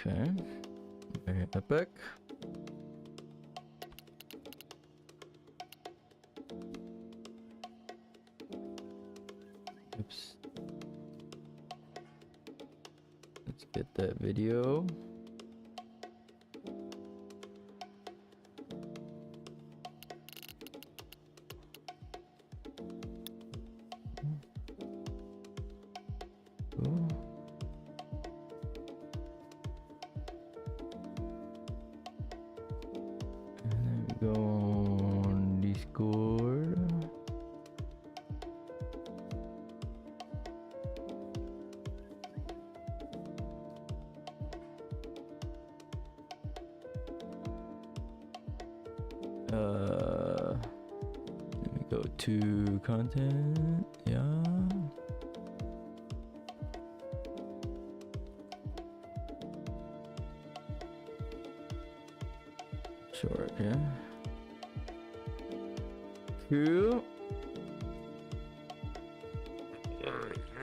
Okay. Very epic. Oops. Let's get that video. Cool. And then we go on Discord. Let me go to content. Yeah. Sure, yeah. Cool.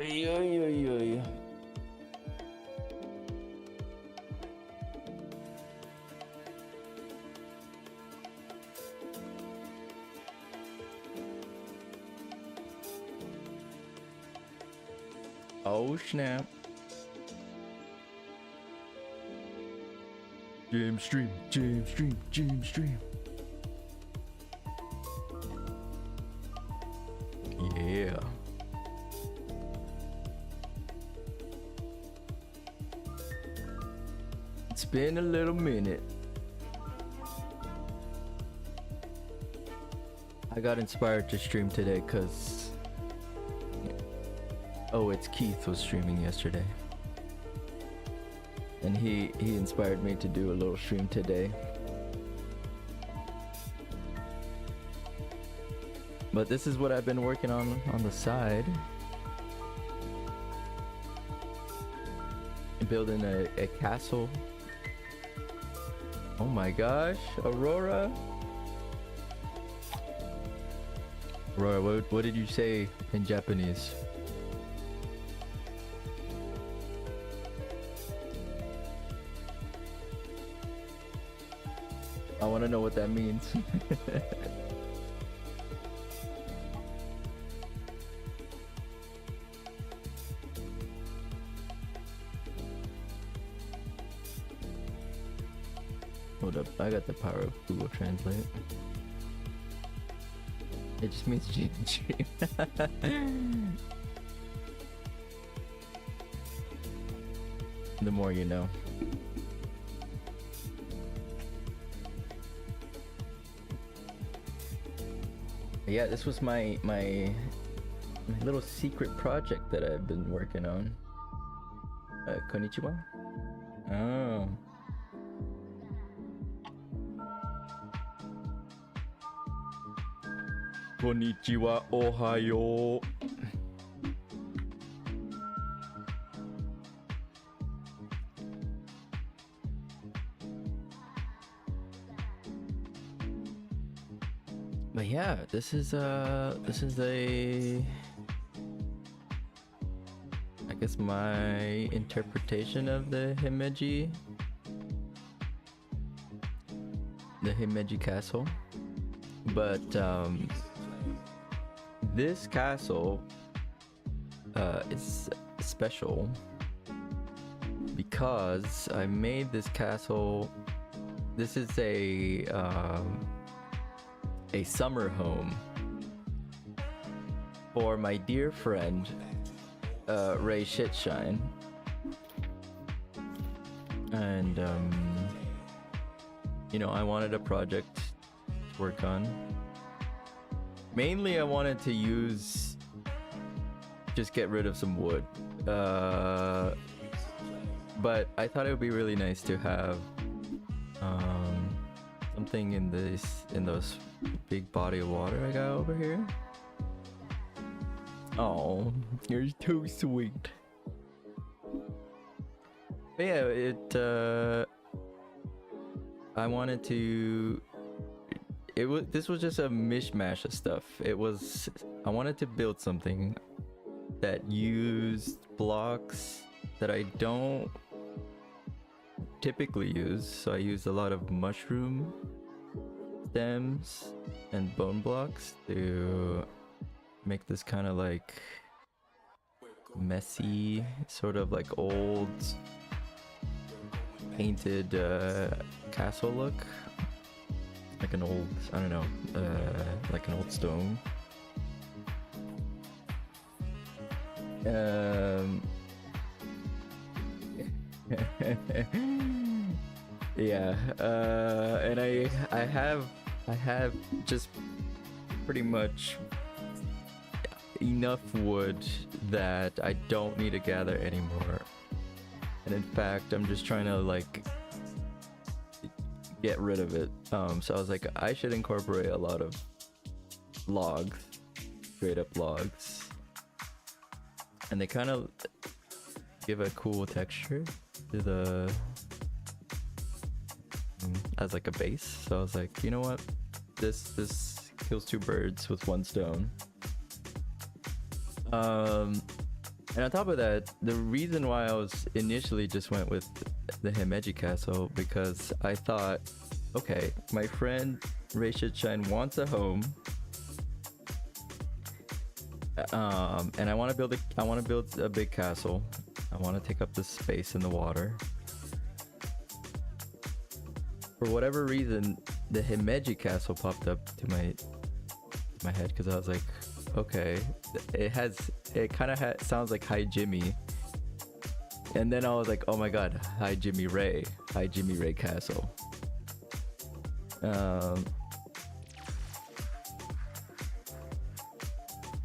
Yeah. Oh snap. Jam stream. Yeah. It's been a little minute. I got inspired to stream today because it's Keith was streaming yesterday. And he inspired me to do a little stream today. But this is what I've been working on the side. Building a castle. Oh my gosh, Aurora. Aurora, what did you say in Japanese? I want to know what that means. Hold up, I got the power of Google Translate. It just means GG. The more you know. Yeah, this was my little secret project that I've been working on. Konnichiwa? Oh. Konnichiwa, ohayo. But yeah, this is a I guess my interpretation of the Himeji castle. But this castle is special because I made this castle. This is a summer home for my dear friend Ray Shitshine, and you know, I wanted a project to work on. Mainly I wanted to just get rid of some wood, but I thought it would be really nice to have something in those big body of water I got over here. Oh, you're too sweet. But yeah, I wanted to. This was just a mishmash of stuff. I wanted to build something that used blocks that I don't typically use. So I use a lot of mushroom stems and bone blocks to make this kind of like messy, sort of like old painted castle look. Like an old, I don't know, like an old stone. Yeah, and I have just pretty much enough wood that I don't need to gather anymore. And in fact, I'm just trying to like get rid of it. So I was like, I should incorporate a lot of logs, straight up logs, and they kind of give a cool texture to the as like a base. So I was like, you know what, this kills two birds with one stone. And on top of that, the reason why I was initially just went with the Himeji Castle, because I thought, okay, my friend Shine wants a home, and I want to build a big castle. I want to take up this space in the water. For whatever reason, the Himeji Castle popped up to my head, because I was like, okay, it kind of sounds like Hijimi, and then I was like, oh my god, Hijimi Ray Castle.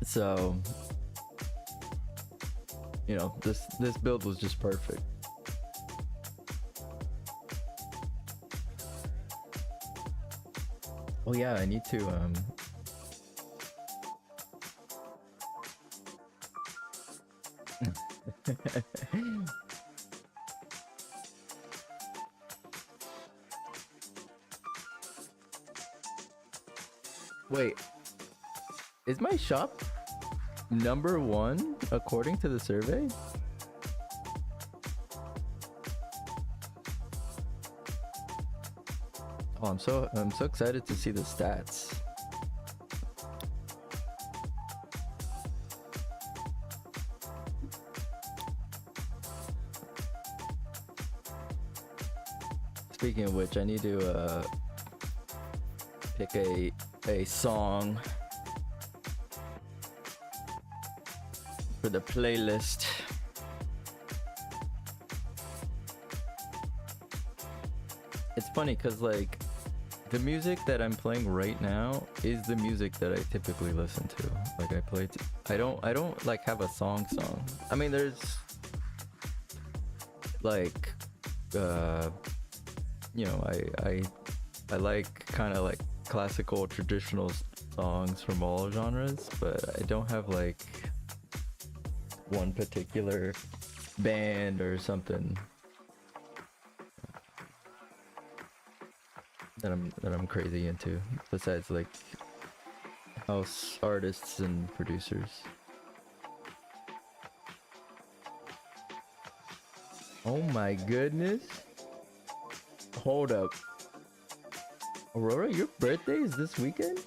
So you know, this build was just perfect. Oh yeah, I need to wait, is my shop number 1 according to the survey? Oh, I'm so excited to see the stats. Speaking of which, I need to pick a song for the playlist. It's funny because like the music that I'm playing right now is the music that I typically listen to. Like I don't like have a song. I mean, there's like you know, I like kind of like classical traditional songs from all genres, but I don't have like one particular band or something that I'm crazy into, besides like house artists and producers. Oh my goodness. Hold up. Aurora, your birthday is this weekend?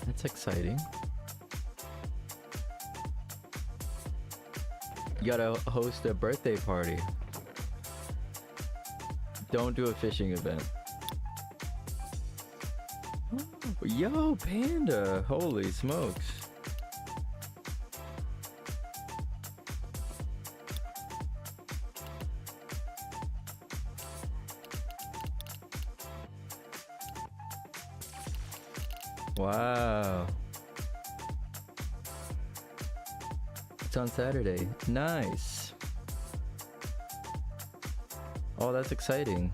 That's exciting. You gotta host a birthday party. Don't do a fishing event. Yo, Panda! Holy smokes. Wow. It's on Saturday. Nice. Oh, that's exciting.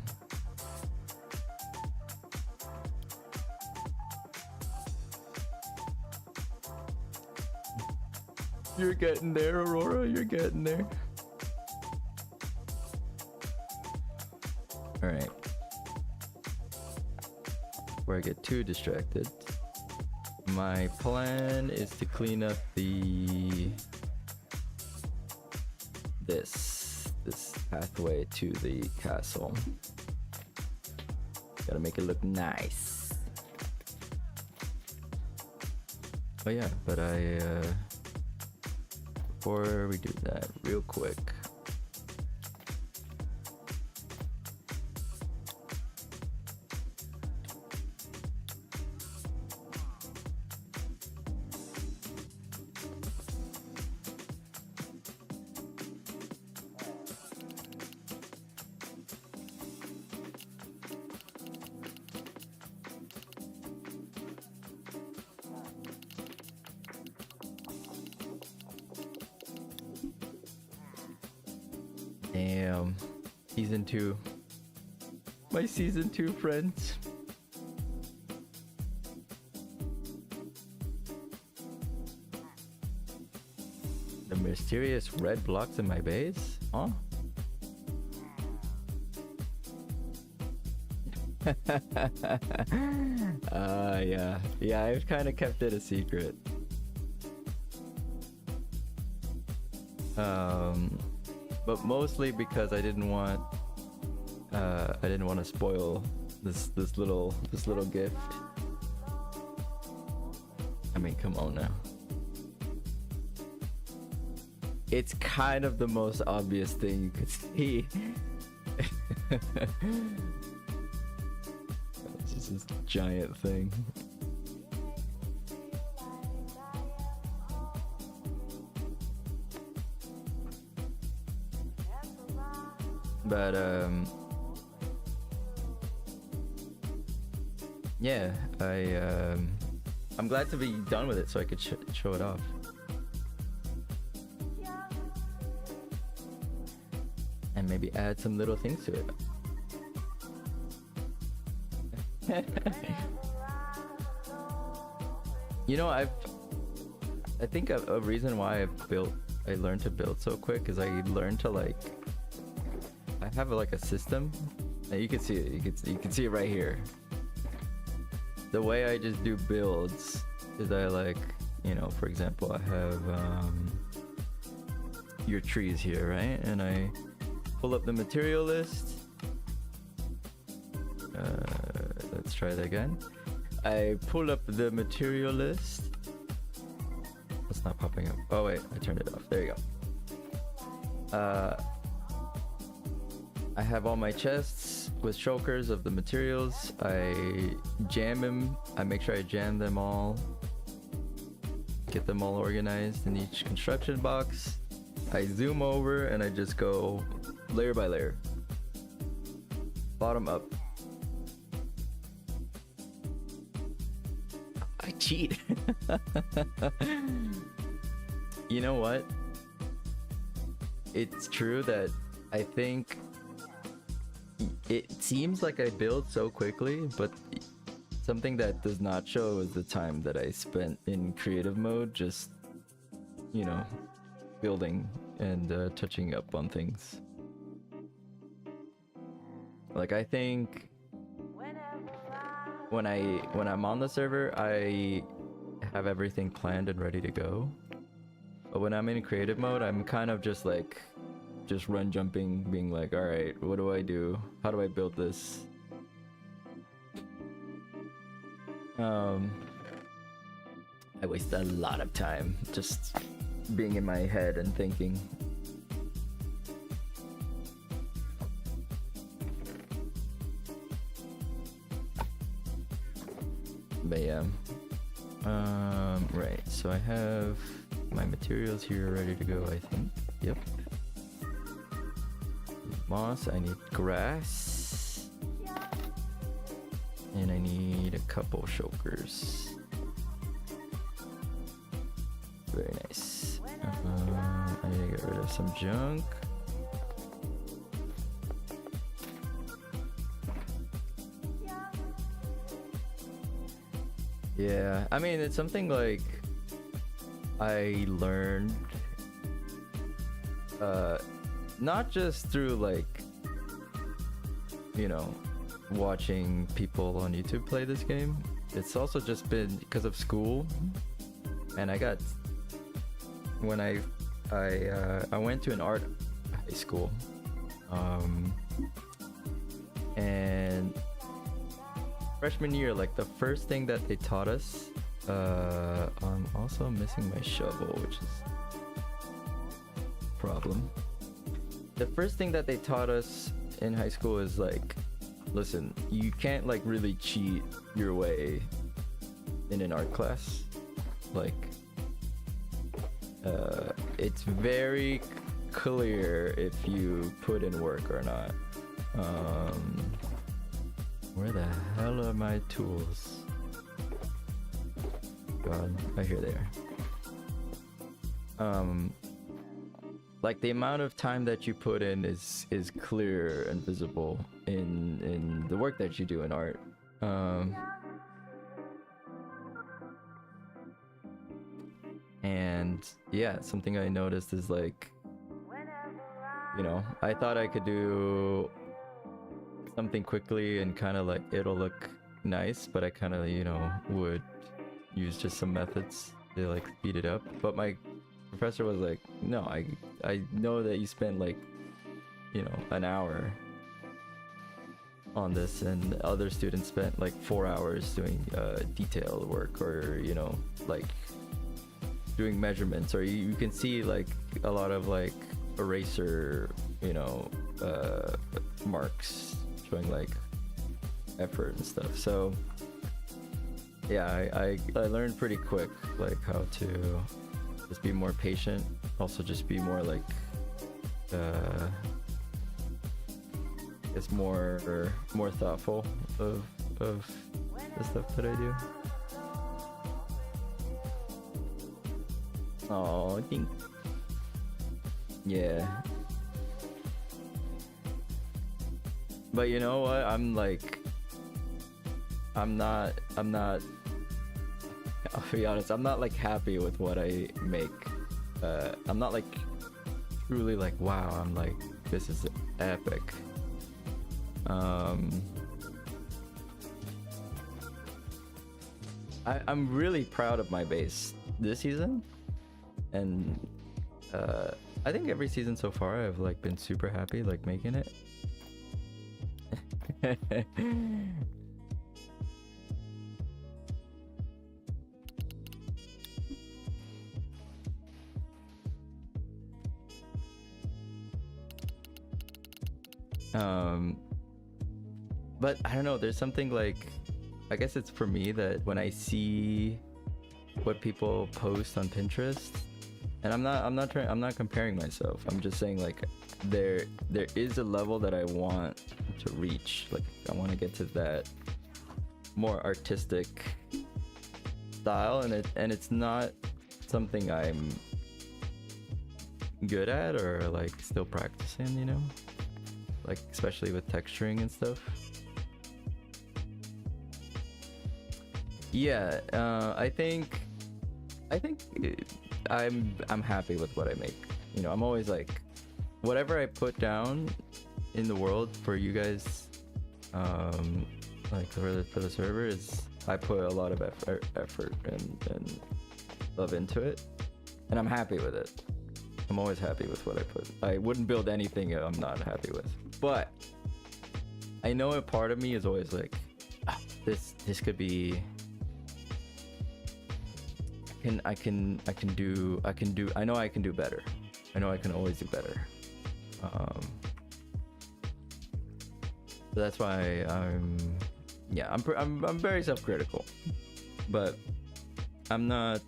You're getting there, Aurora. You're getting there. All right. before I get too distracted. My plan is to clean up this pathway to the castle. Gotta make it look nice. Oh yeah, but before we do that, real quick. Damn. Season 2. My season 2 friends. The mysterious red blocks in my base? Huh? Yeah. Yeah, I've kind of kept it a secret. But mostly because I didn't want to spoil this little gift. I mean, come on now. It's kind of the most obvious thing you could see. It's just this giant thing. But yeah, I'm glad to be done with it so I could show it off. And maybe add some little things to it. You know, I think a reason why I learned to build so quick is I learned to I have like a system. You can see it. You can see it right here. The way I just do builds is I for example, I have your trees here, right? And I pull up the material list. Let's try that again. I pull up the material list. It's not popping up. Oh wait, I turned it off. There you go. I have all my chests with shulkers of the materials. I jam them. I make sure I jam them all. Get them all organized in each construction box. I zoom over and I just go layer by layer. Bottom up. I cheat. You know what? It's true that I think it seems like I build so quickly, but something that does not show is the time that I spent in creative mode, just, you know, building and touching up on things. Like, I think when I'm on the server, I have everything planned and ready to go. But when I'm in creative mode, I'm kind of just run jumping, being like, all right, what do I do? How do I build this? I waste a lot of time just being in my head and thinking. But yeah. Right, so I have my materials here ready to go, I think. Yep. Moss, I need grass. And I need a couple shulkers. Very nice. I need to get rid of some junk. Yeah, I mean, it's something like I learned not just through watching people on YouTube play this game. It's also just been because of school, and I got when I went to an art high school, and freshman year, like the first thing that they taught us, I'm also missing my shovel, which is a problem. The first thing that they taught us in high school is like, listen, you can't like really cheat your way in an art class. Like, it's very clear if you put in work or not. Where the hell are my tools? God, I hear they are. Like the amount of time that you put in is clear and visible in the work that you do in art. And yeah, something I noticed is like, you know, I thought I could do something quickly and kind of like it'll look nice, but I kind of, you know, would use just some methods to like speed it up. But my professor was like, no, I know that you spent like, you know, an hour on this, and other students spent like 4 hours doing detail work, or, you know, like doing measurements, or you can see like a lot of like eraser, you know, marks showing like effort and stuff. So yeah, I learned pretty quick like how to just be more patient, also just be more like it's more thoughtful of the stuff that I do. Oh, I think, yeah. But you know what? I'm not, I'll be honest, I'm not like happy with what I make. I'm not like truly like, wow, I'm like, this is epic. I'm really proud of my base this season, and I think every season so far I've like been super happy like making it. But I don't know, there's something like, I guess it's for me that when I see what people post on Pinterest, and I'm not comparing myself, I'm just saying like there is a level that I want to reach. Like I want to get to that more artistic style, and it's not something I'm good at or like still practicing, you know, like especially with texturing and stuff. Yeah, I think I'm happy with what I make. You know, I'm always like, whatever I put down in the world for you guys, like for the server, is I put a lot of effort and love into it, and I'm happy with it. I'm always happy with what I put. I wouldn't build anything I'm not happy with. But I know a part of me is always like, this could be. I know I can do better. I know I can always do better. So that's why I'm very self-critical, but I'm not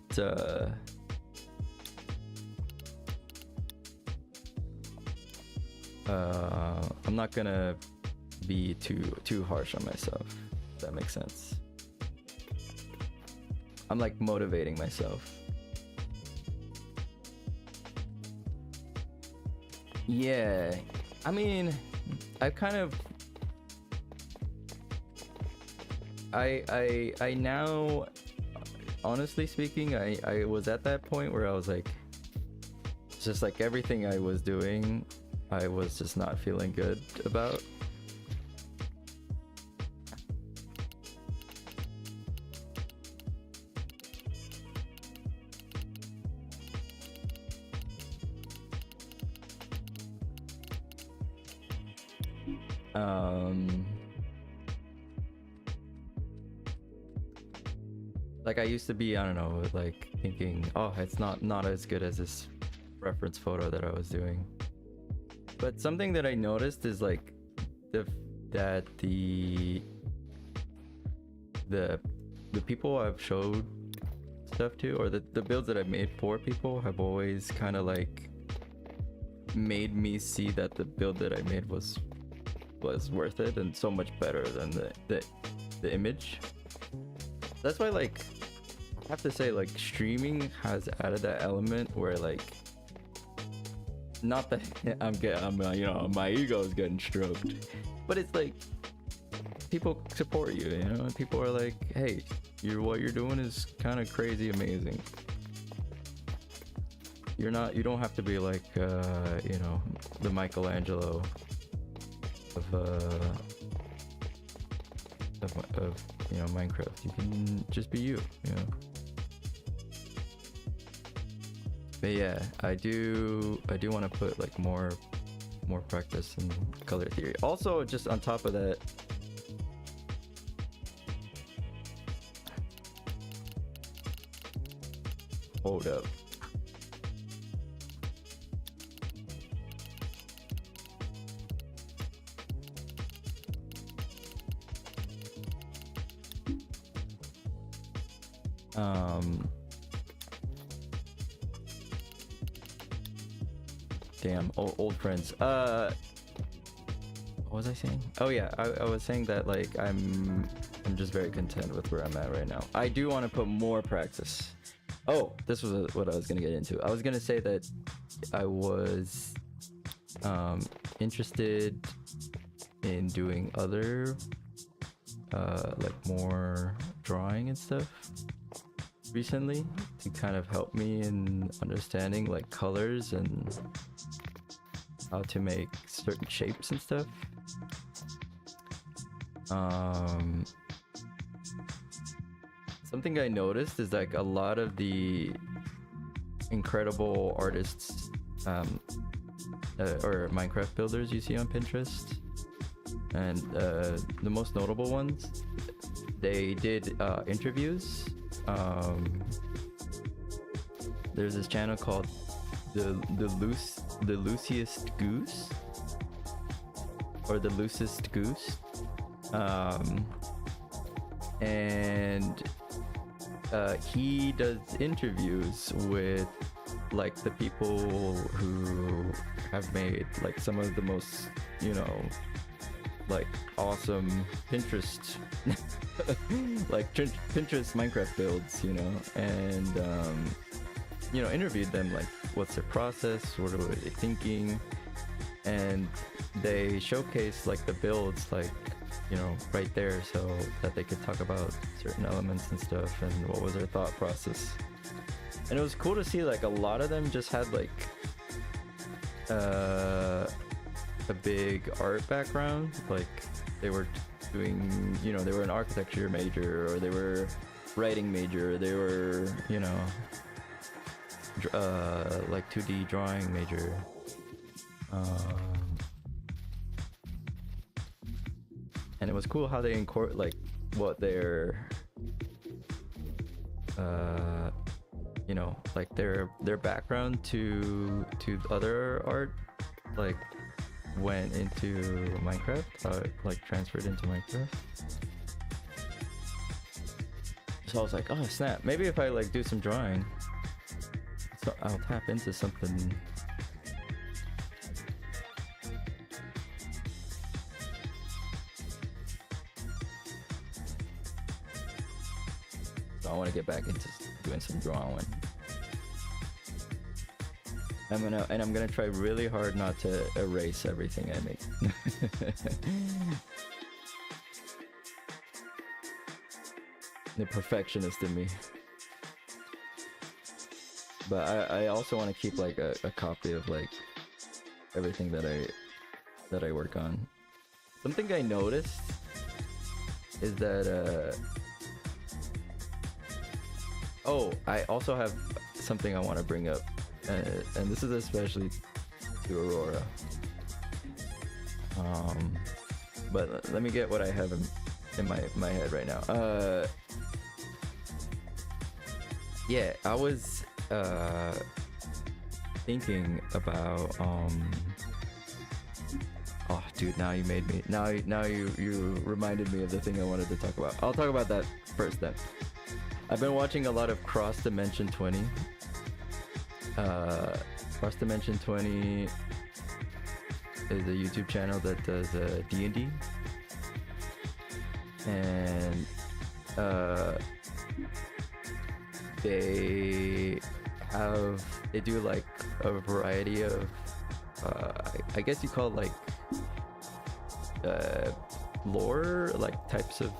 I'm not gonna be too harsh on myself, if that makes sense. I'm like motivating myself. Yeah, I mean, I kind of I now, honestly speaking, I was at that point where I was like, just like everything I was doing, I was just not feeling good about. Like I used to be, I don't know, like thinking, oh, it's not as good as this reference photo that I was doing. But something that I noticed is like that the people I've showed stuff to, or the builds that I've made for people, have always kind of like made me see that the build that I made was worth it and so much better than the image. That's why, like, I have to say, like, streaming has added that element where, like, not that I'm you know, my ego is getting stroked, but it's like people support you, you know, and people are like, hey, what you're doing is kind of crazy amazing. You don't have to be like you know, the Michelangelo of you know, Minecraft. You can just be you know. But yeah, I do want to put like more practice in color theory. Also, just on top of that, hold up. Damn, old friends. What was I saying? Oh yeah, I was saying that like I'm just very content with where I'm at right now. I do want to put more practice. Oh, this was what I was gonna get into. I was gonna say that I was interested in doing other like more drawing and stuff recently to kind of help me in understanding like colors and how to make certain shapes and stuff. Something I noticed is like a lot of the incredible artists or Minecraft builders you see on Pinterest, and the most notable ones, they did interviews. There's this channel called the Loosest Goose, or the Loosest Goose, and he does interviews with like the people who have made like some of the most, you know, like awesome Pinterest like Pinterest Minecraft builds, you know, and you know, interviewed them like what's their process, what are they thinking, and they showcase like the builds, like, you know, right there, so that they could talk about certain elements and stuff and what was their thought process. And it was cool to see like a lot of them just had like a big art background, like they were doing, you know, they were an architecture major, or they were writing major, or they were, you know, like 2D drawing major. And it was cool how they incorporate like what their you know, like their background to other art like went into Minecraft, how it like transferred into Minecraft. So I was like, oh snap, maybe if I like do some drawing, so I'll tap into something. So I want to get back into doing some drawing. I'm gonna try really hard not to erase everything I make. The perfectionist in me. But I also want to keep like a copy of like everything that I work on. Something I noticed is that oh, I also have something I want to bring up, and this is especially to Aurora. But let me get what I have in my head right now. Yeah, I was thinking about oh dude, now you made me, now you reminded me of the thing I wanted to talk about. I'll talk about that first then. I've been watching a lot of Cross Dimension 20. Cross Dimension 20 is a YouTube channel that does D&D, and they do like a variety of I guess you call it like lore, like types of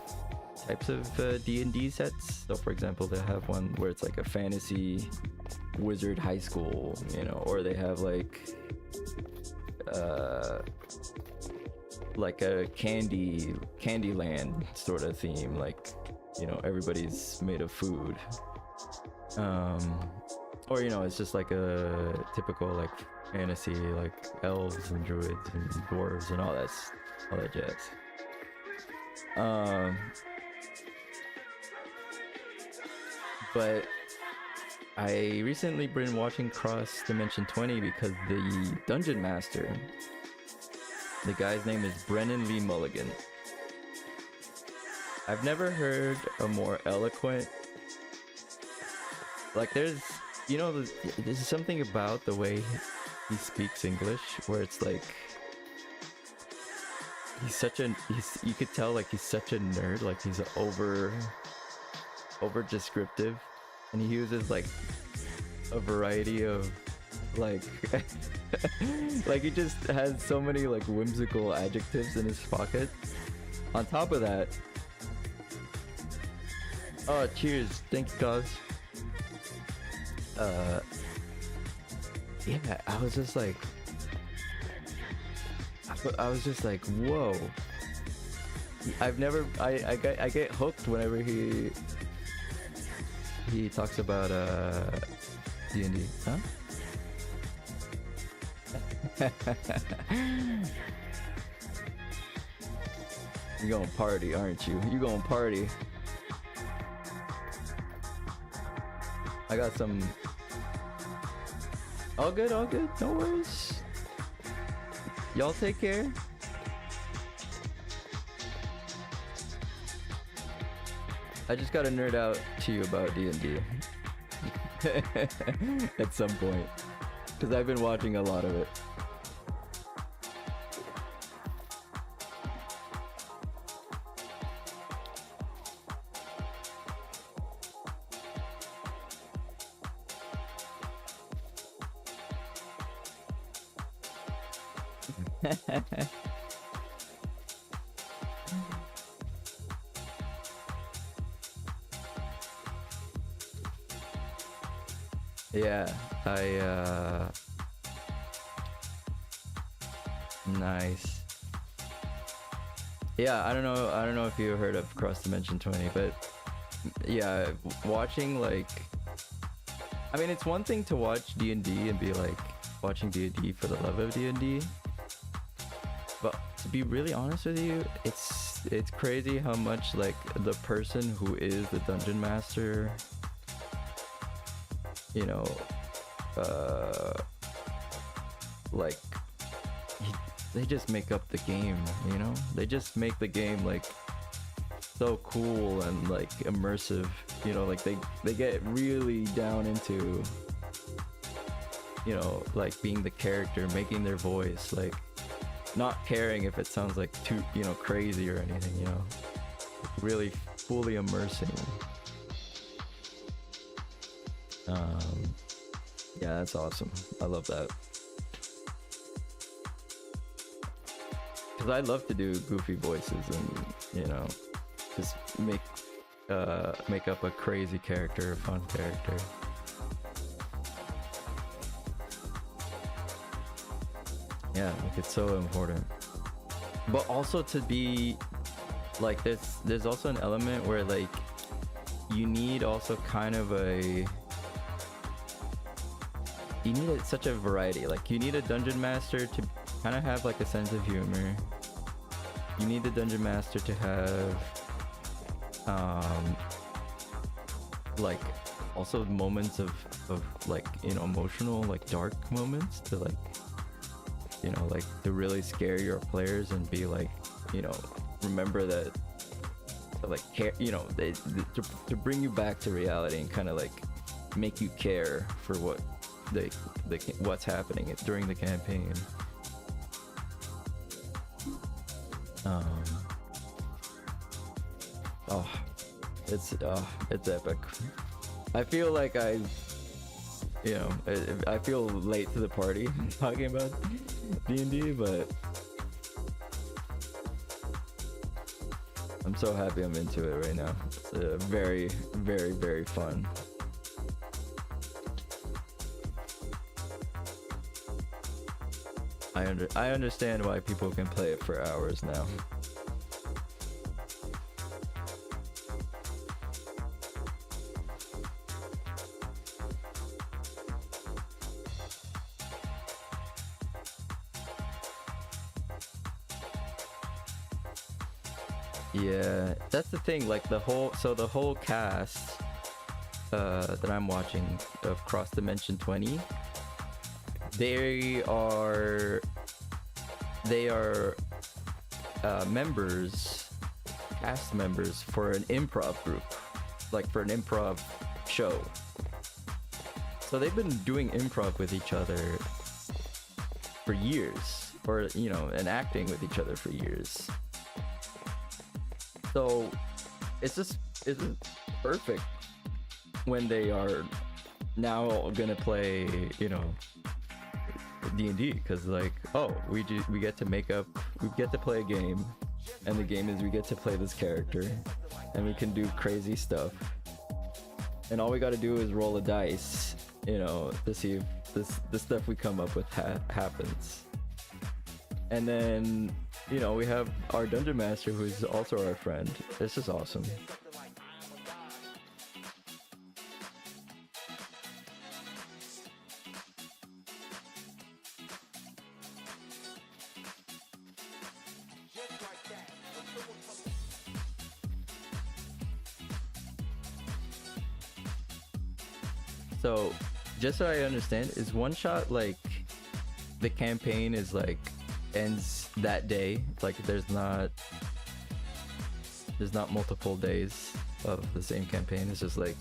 D&D sets. So for example, they have one where it's like a fantasy wizard high school, you know, or they have like a Candyland sort of theme, like, you know, everybody's made of food, or, you know, it's just like a typical like fantasy, like elves and druids and dwarves and all that jazz. But I recently been watching Cross Dimension 20 because the dungeon master, the guy's name is Brennan Lee Mulligan. I've never heard a more eloquent, like, there's, you know, there's something about the way he speaks English where it's like you could tell like he's such a nerd, like he's over descriptive, and he uses like a variety of like like he just has so many like whimsical adjectives in his pocket. On top of that, oh cheers, thank you guys. Yeah, I was just like whoa. I get hooked whenever he talks about D&D. Huh? You gonna party, aren't you? You gonna party. I got some. All good, no worries. Y'all take care. I just gotta nerd out to you about D&D at some point, because I've been watching a lot of it. Yeah, nice. Yeah, I don't know if you heard of Cross Dimension 20, but yeah, watching, like, I mean, it's one thing to watch D&D and be like watching D&D for the love of D&D, but to be really honest with you, it's crazy how much like the person who is the dungeon master, you know, like they just make up the game, you know? They just make the game like so cool and like immersive, you know, like they get really down into, you know, like being the character, making their voice, like not caring if it sounds like too, you know, crazy or anything, you know, really fully immersing. Yeah, that's awesome. I love that. Because I love to do goofy voices and, you know, just make up a crazy character, a fun character. Yeah, like it's so important. But also to be like this, there's also an element where like you need also kind of such a variety. Like you need a dungeon master to kind of have like a sense of humor, you need the dungeon master to have like also moments of like, you know, emotional, like dark moments to like, you know, like to really scare your players and be like, you know, remember that, like care, you know, to bring you back to reality and kind of like make you care for what what's happening during the campaign. Oh, it's epic. I feel like you know, I feel late to the party talking about D&D, but I'm so happy I'm into it right now. It's very, very, very fun. I understand why people can play it for hours now. Yeah, that's the thing, like the whole cast that I'm watching of Cross Dimension 20, they are cast members for an improv group, like for an improv show. So they've been doing improv with each other for years, or, you know, and acting with each other for years. So it's perfect when they are now gonna play, you know, D&D, because like, oh, we get to play a game, and the game is we get to play this character, and we can do crazy stuff, and all we got to do is roll a dice, you know, to see if the stuff we come up with happens. And then, you know, we have our dungeon master, who's also our friend. This is awesome. So, just so I understand, is one shot like the campaign is like ends that day? Like there's not multiple days of the same campaign. It's just like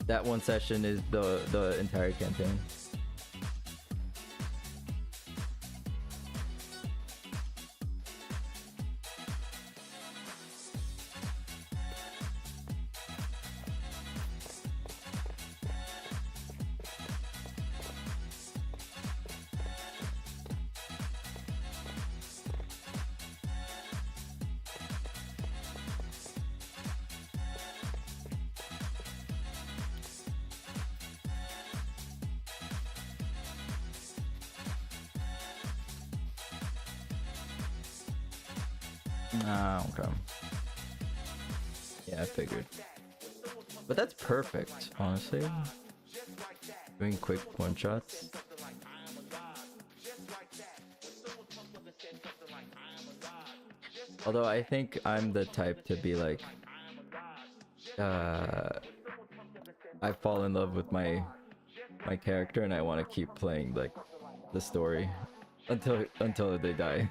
that one session is the entire campaign. Ah, okay. Yeah, I figured. But that's perfect, honestly. Doing quick one-shots. Although I think I'm the type to be like, I fall in love with my character, and I want to keep playing like the story until they die.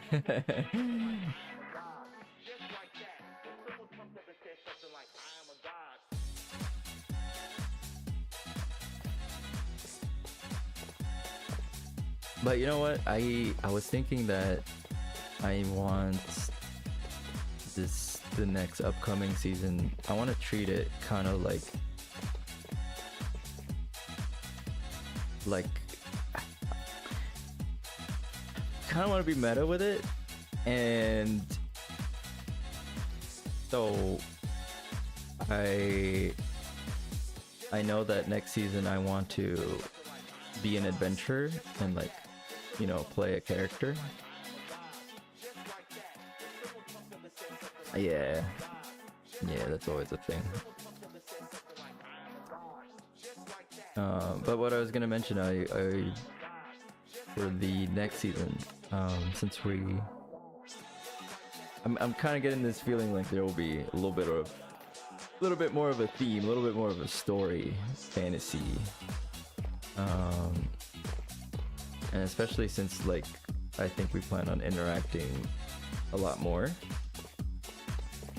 But you know what? I was thinking that I want the next upcoming season, I want to treat it kind of like kind of want to be meta with it, and so I know that next season I want to be an adventurer and like, you know, play a character. Yeah, that's always a thing. But what I was gonna mention, I for the next season, since we I'm kind of getting this feeling like there will be a little bit more of a theme, a little bit more of a story, fantasy, and especially since like I think we plan on interacting a lot more.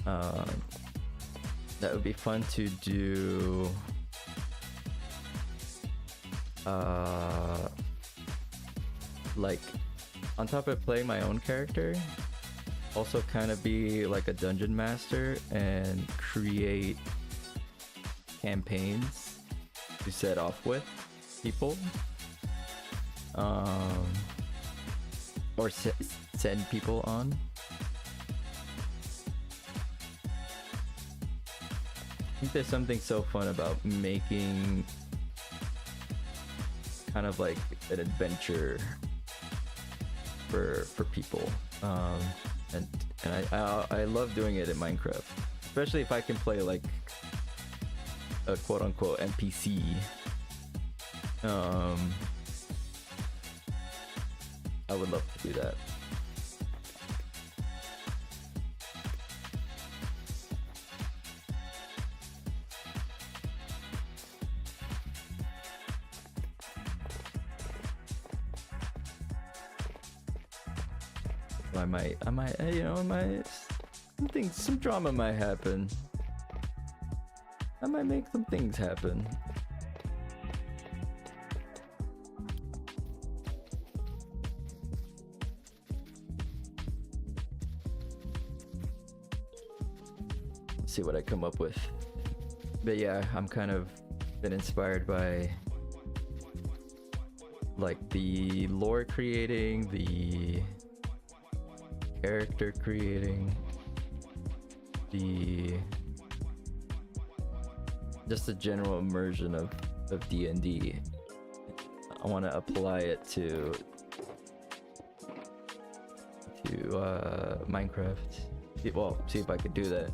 That would be fun to do. Like on top of playing my own character, also kind of be like a dungeon master and create campaigns to set off with people, or send people on. I think there's something so fun about making kind of like an adventure for people, and I love doing it in Minecraft, especially if I can play like a quote-unquote NPC. I would love to do that. I might, you know, some drama might happen. I might make some things happen. Let's see what I come up with. But yeah, I'm kind of been inspired by like the lore creating, the character creating, just the general immersion of D&D. I want to apply it to Minecraft. Well, see if I could do that.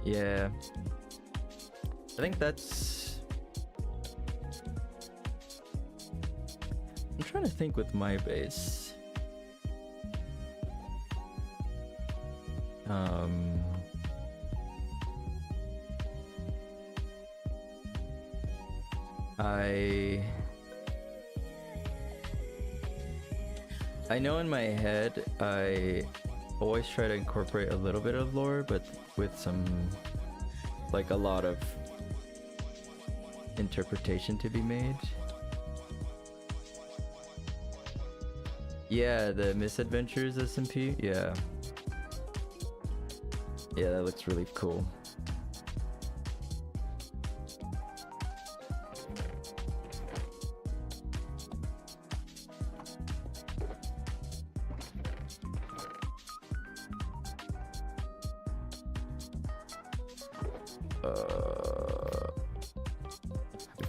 Yeah, I think that's... I'm trying to think with my base. I know in my head I always try to incorporate a little bit of lore, but with some, like, a lot of interpretation to be made. Yeah, the Misadventures SMP. Yeah, that looks really cool.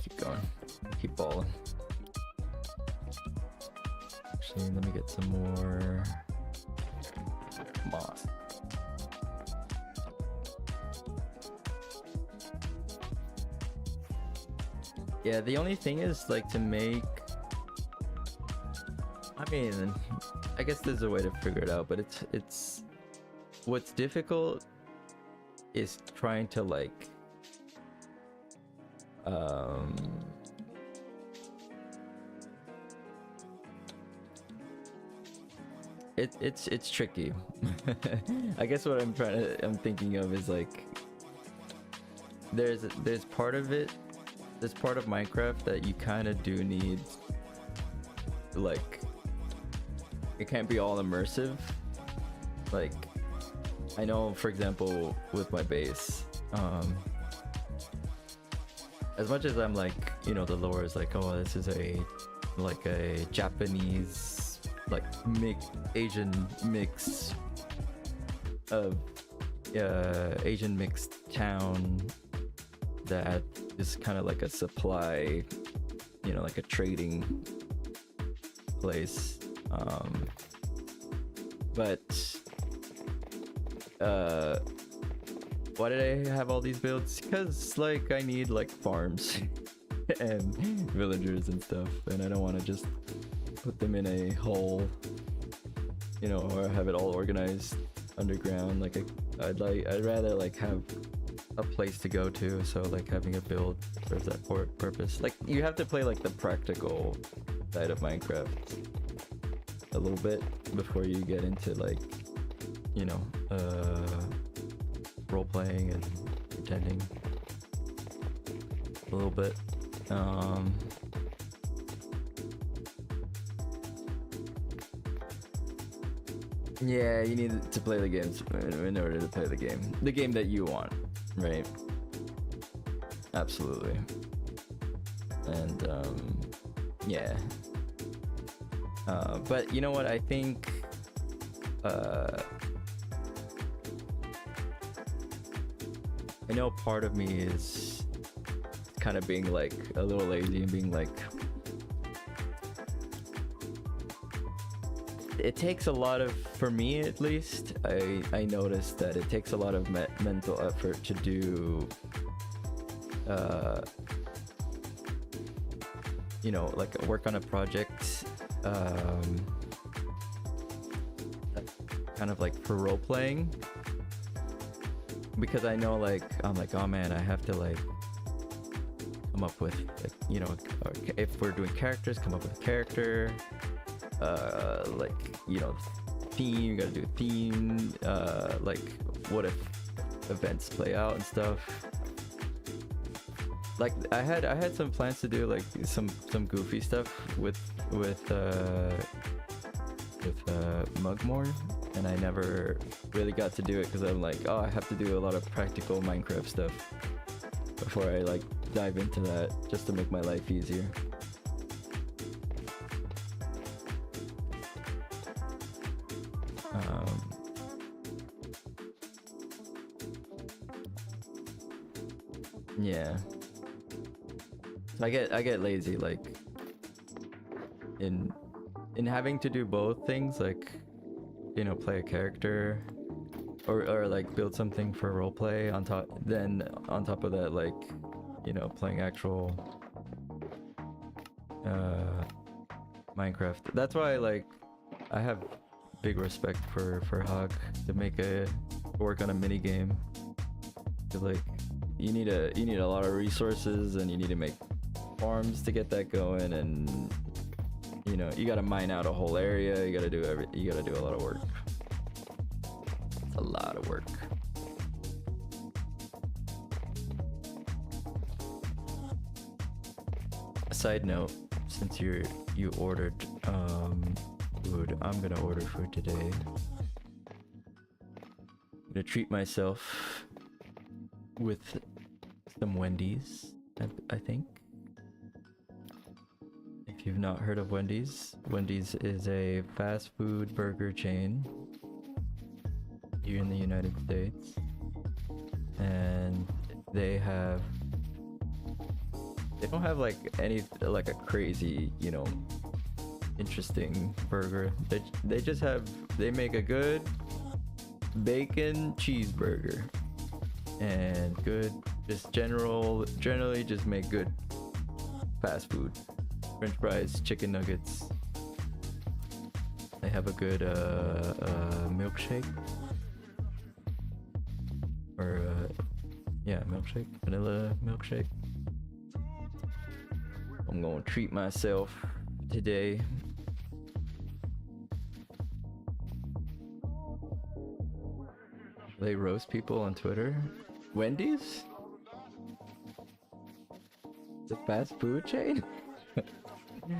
Keep going, keep balling. Actually, let me get some more moss. Yeah, the only thing is, like, to make... I mean, I guess there's a way to figure it out, but it's... What's difficult is trying to, like... It's tricky. I guess what I'm thinking of is, like, there's part of it, there's part of Minecraft that you kind of do need, like, it can't be all immersive. Like, I know, for example, with my base, as much as I'm like, you know, the lore is like, oh, this is a Japanese, like, Asian mix of Asian mixed town that is kind of like a supply, you know, like a trading place, but why did I have all these builds? Because like I need like farms and villagers and stuff, and I don't want to just put them in a hole, you know, or have it all organized underground. Like I'd rather like have a place to go to, so like having a build serves that purpose. Like you have to play like the practical side of Minecraft a little bit before you get into like, you know, role playing and pretending a little bit. Yeah, you need to play the games in order to play the game that you want, right? Absolutely. And yeah. But you know what, I think I know part of me is kind of being like a little lazy and being like, it takes a lot of, for me at least, I noticed that it takes a lot of mental effort to do you know, like work on a project kind of like for role playing, because I know like I'm like, oh man, I have to like come up with like, you know, if we're doing characters, come up with a character, like, you know, theme, you gotta do a theme, like what if events play out and stuff. Like I had some plans to do like some goofy stuff with Mugmore, and I never really got to do it because I'm like, oh, I have to do a lot of practical Minecraft stuff before I like dive into that, just to make my life easier. Yeah. I get lazy like in having to do both things, like, you know, play a character or like build something for roleplay on top, then on top of that, like, you know, playing actual Minecraft. That's why like I have big respect for Hog to make a work on a mini game. Like you need a lot of resources, and you need to make farms to get that going, and you know, you gotta mine out a whole area, you gotta do a lot of work. It's a lot of work. Side note, since you ordered food, I'm gonna order food today. I'm gonna treat myself with some Wendy's, I think. If you've not heard of Wendy's, Wendy's is a fast food burger chain here in the United States, and they don't have like any like a crazy, you know, interesting burger. They make a good bacon cheeseburger and good, just generally just make good fast food. French fries, chicken nuggets. They have a good milkshake, or yeah, milkshake, vanilla milkshake. I'm gonna treat myself today. They roast people on Twitter. Wendy's? It's a fast food chain? I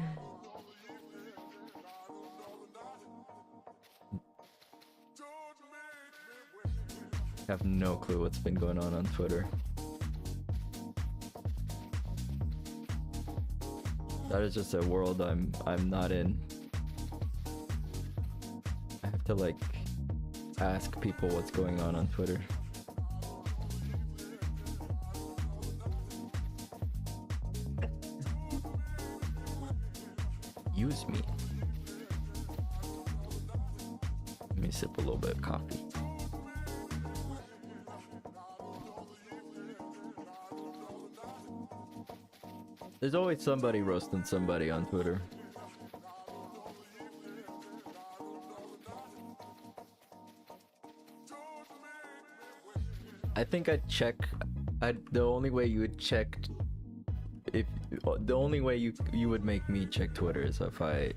have no clue what's been going on Twitter. That is just a world I'm not in. I have to like ask people what's going on Twitter. Use me. Let me sip a little bit of coffee. There's always somebody roasting somebody on Twitter. I think I'd check. The only way you would check, if the only way you would make me check Twitter is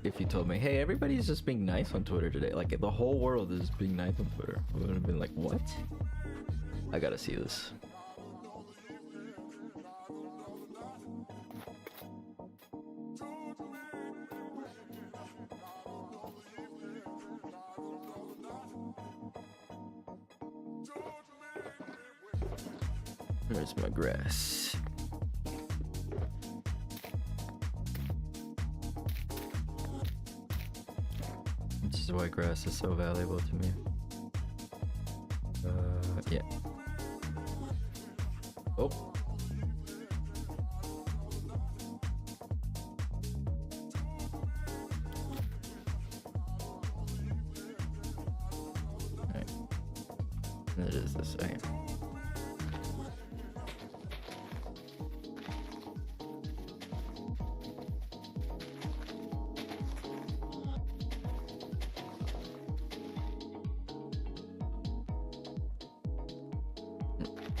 if you told me, hey, everybody's just being nice on Twitter today. Like the whole world is being nice on Twitter. I would have been like, what? I gotta see this. Where's my grass? This is why grass is so valuable to me. Yeah. Oh. Alright. That is this. Okay.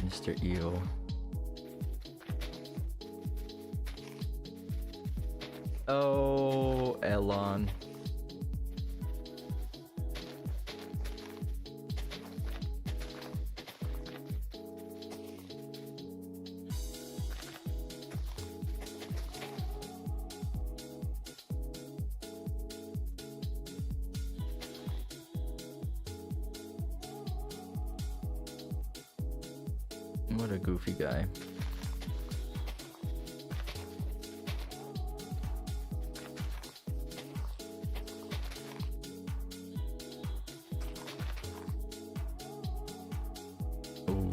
Mr. Eel. Oh, Elon. What a goofy guy. Ooh.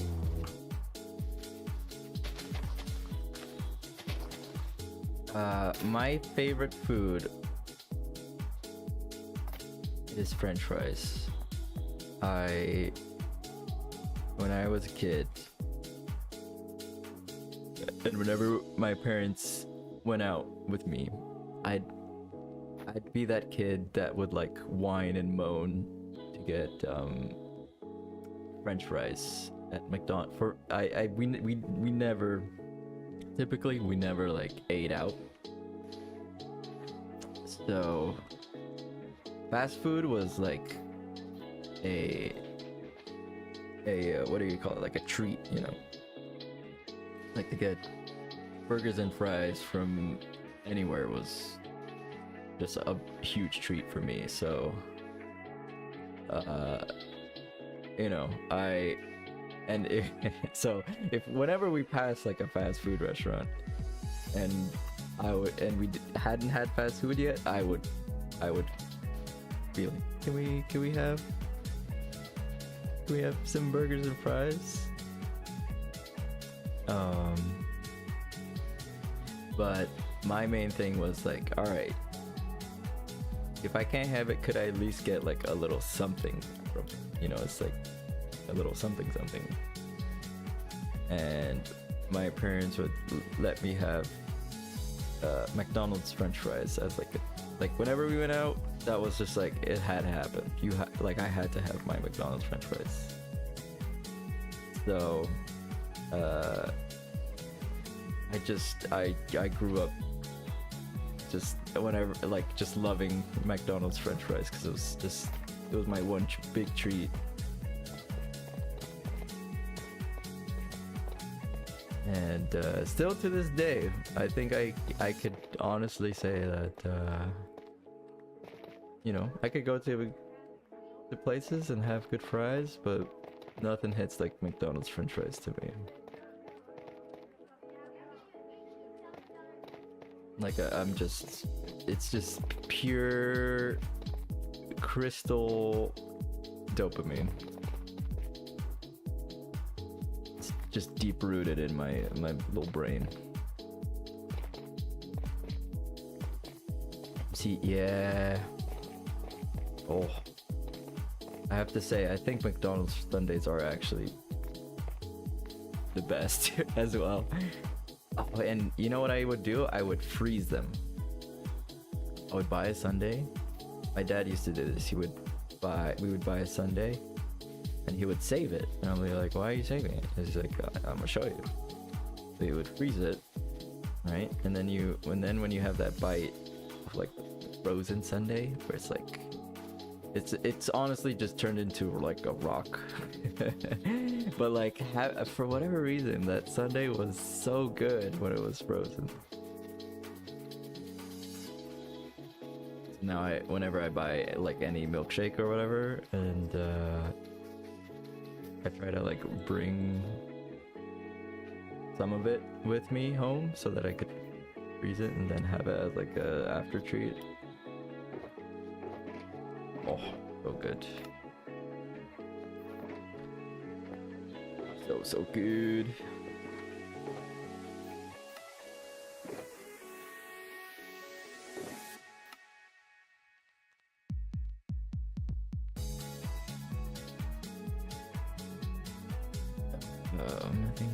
My favorite food is French fries. When I was a kid, and whenever my parents went out with me, I'd be that kid that would like whine and moan to get French fries at McDonald's. We never like ate out. So fast food was like a what do you call it? Like a treat, you know? Like to get burgers and fries from anywhere was just a huge treat for me. So you know, so if whenever we pass like a fast food restaurant and we hadn't had fast food yet, I would be like, can we have some burgers and fries? But my main thing was like, all right, if I can't have it, could I at least get like a little something from it? You know, it's like a little something. And my parents would let me have McDonald's French fries as like whenever we went out, that was just like, it had to happen. I had to have my McDonald's French fries. So I grew up just just loving McDonald's French fries because it was my one big treat. And still to this day, I think I could honestly say that you know, I could go to places and have good fries, but nothing hits like McDonald's French fries to me. Like it's just pure crystal dopamine. It's just deep rooted in my little brain. See, yeah. Oh, I have to say, I think McDonald's Sundays are actually the best as well. Oh, and you know what I would do? I would freeze them. I would buy a sundae. My dad used to do this. We would buy a sundae, and he would save it. And I'll be like, "Why are you saving it?" And he's like, "I'm gonna show you." So he would freeze it, right? And then when you have that bite of like frozen sundae, where it's like, it's honestly just turned into like a rock. But like, for whatever reason, that sundae was so good when it was frozen. Now whenever I buy like any milkshake or whatever, and I try to like bring some of it with me home so that I could freeze it and then have it as like a after treat. Oh, so good. So good. Nothing.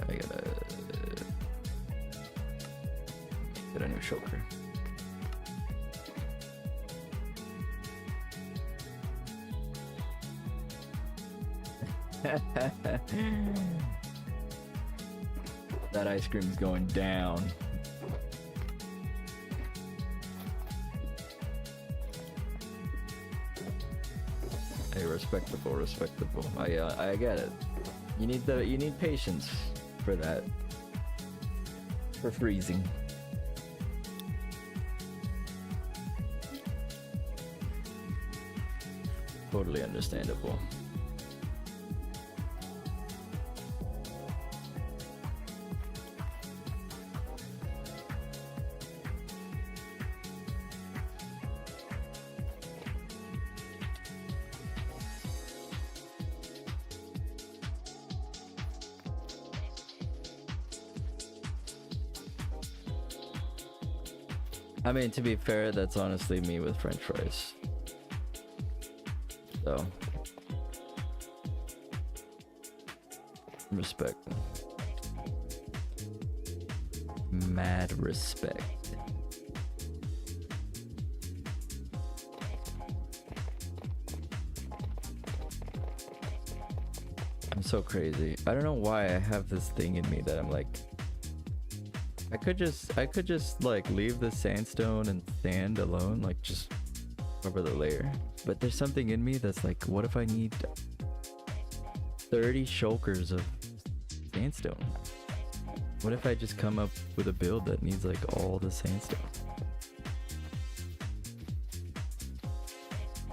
I gotta get a new choker. That ice cream's going down. Hey, respectable. I get it. You need patience for that. For freezing. Totally understandable. I mean, to be fair, that's honestly me with French fries. So, respect. Mad respect. I'm so crazy. I don't know why I have this thing in me that I'm like, I could just like leave the sandstone and sand alone, like just cover the layer. But there's something in me that's like, what if I need 30 shulkers of sandstone? What if I just come up with a build that needs like all the sandstone?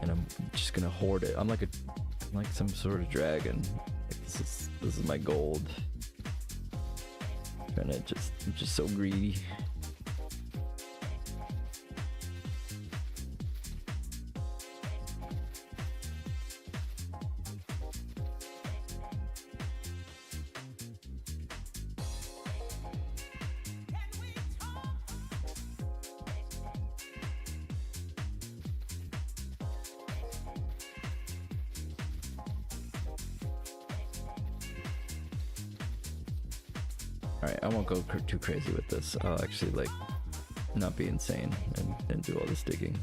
And I'm just gonna hoard it. I'm like some sort of dragon. Like this is my gold. I'm just so greedy. Alright, I won't go too crazy with this. I'll actually like not be insane and do all this digging.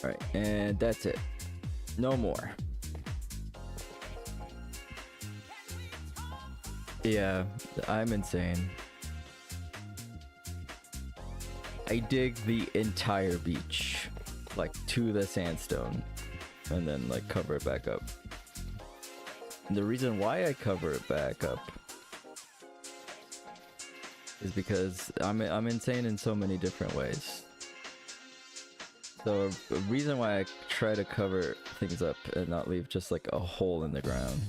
Alright, and that's it. No more. Yeah, I'm insane. I dig the entire beach, like to the sandstone, and then like cover it back up. And the reason why I cover it back up is because I'm insane in so many different ways. So the reason why I try to cover things up and not leave just like a hole in the ground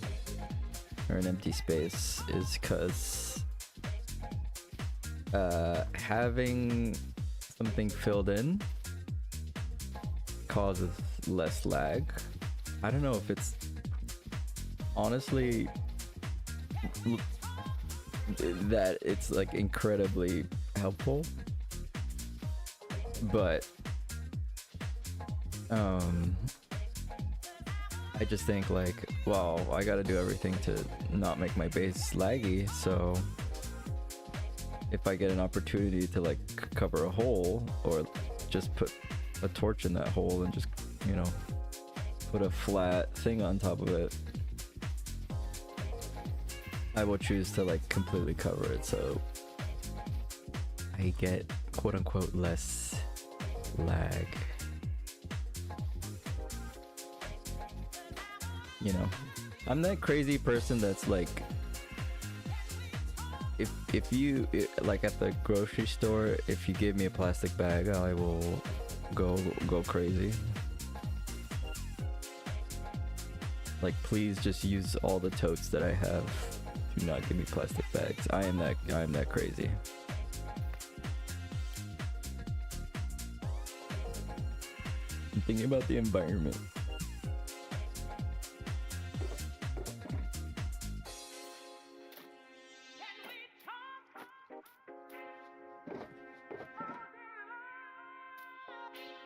or an empty space is because having something filled in causes less lag. I don't know if it's honestly that it's like incredibly helpful, but I just think like well, I gotta do everything to not make my base laggy, so if I get an opportunity to like cover a hole or just put a torch in that hole and just, you know, put a flat thing on top of it, I will choose to like completely cover it so I get quote unquote less lag. You know, I'm that crazy person that's like, if you like at the grocery store, if you give me a plastic bag, I will go crazy. Like, please just use all the totes that I have. Do not give me plastic bags. I am that crazy. I'm thinking about the environment.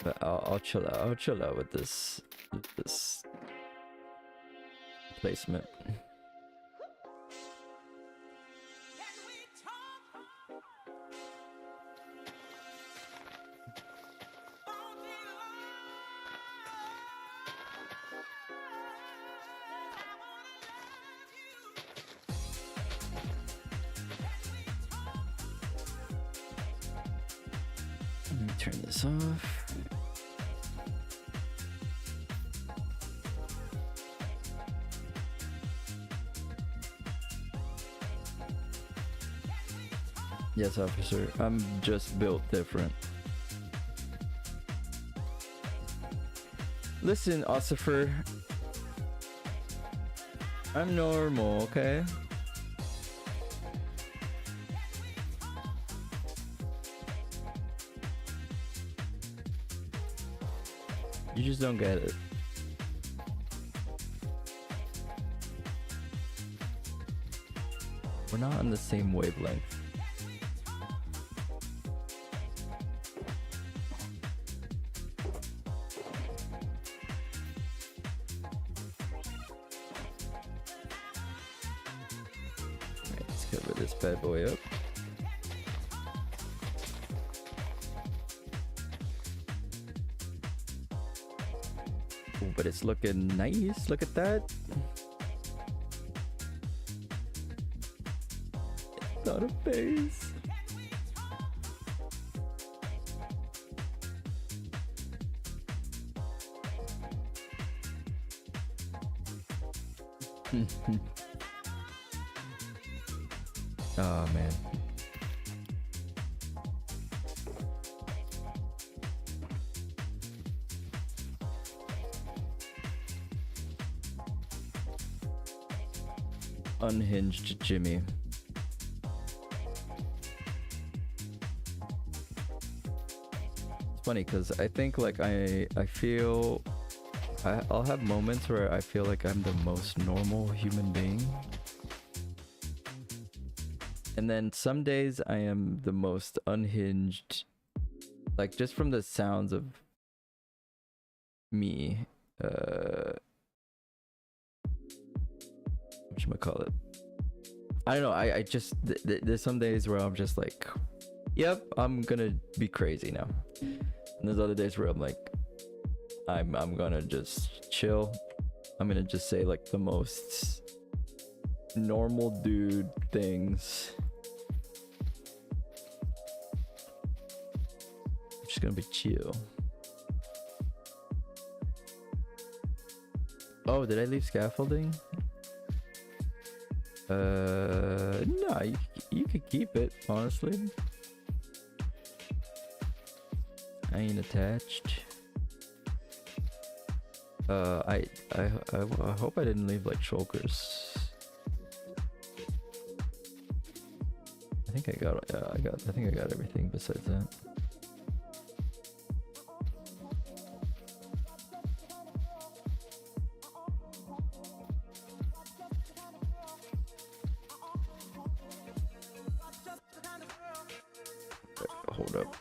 But I'll chill out. I'll chill out with this placement. Let me turn this off. Yes, officer. I'm just built different. Listen, Ossifer. I'm normal, okay? You just don't get it. We're not on the same wavelength. Let's cover this bad boy up. Ooh, but it's looking nice. Look at that. It's not a face. Oh man. Unhinged Jimmy. It's funny because I think like I feel I'll have moments where I feel like I'm the most normal human being. And then some days I am the most unhinged, like just from the sounds of me. Whatchamacallit? I don't know. I just there's some days where I'm just like, yep, I'm gonna be crazy now. And there's other days where I'm like, I'm gonna just chill. I'm gonna just say like the most normal dude things. I'm just gonna be chill. Oh, did I leave scaffolding? No, you could keep it, honestly. I ain't attached. I hope I didn't leave like shulkers. I think I got everything besides that. Hold up.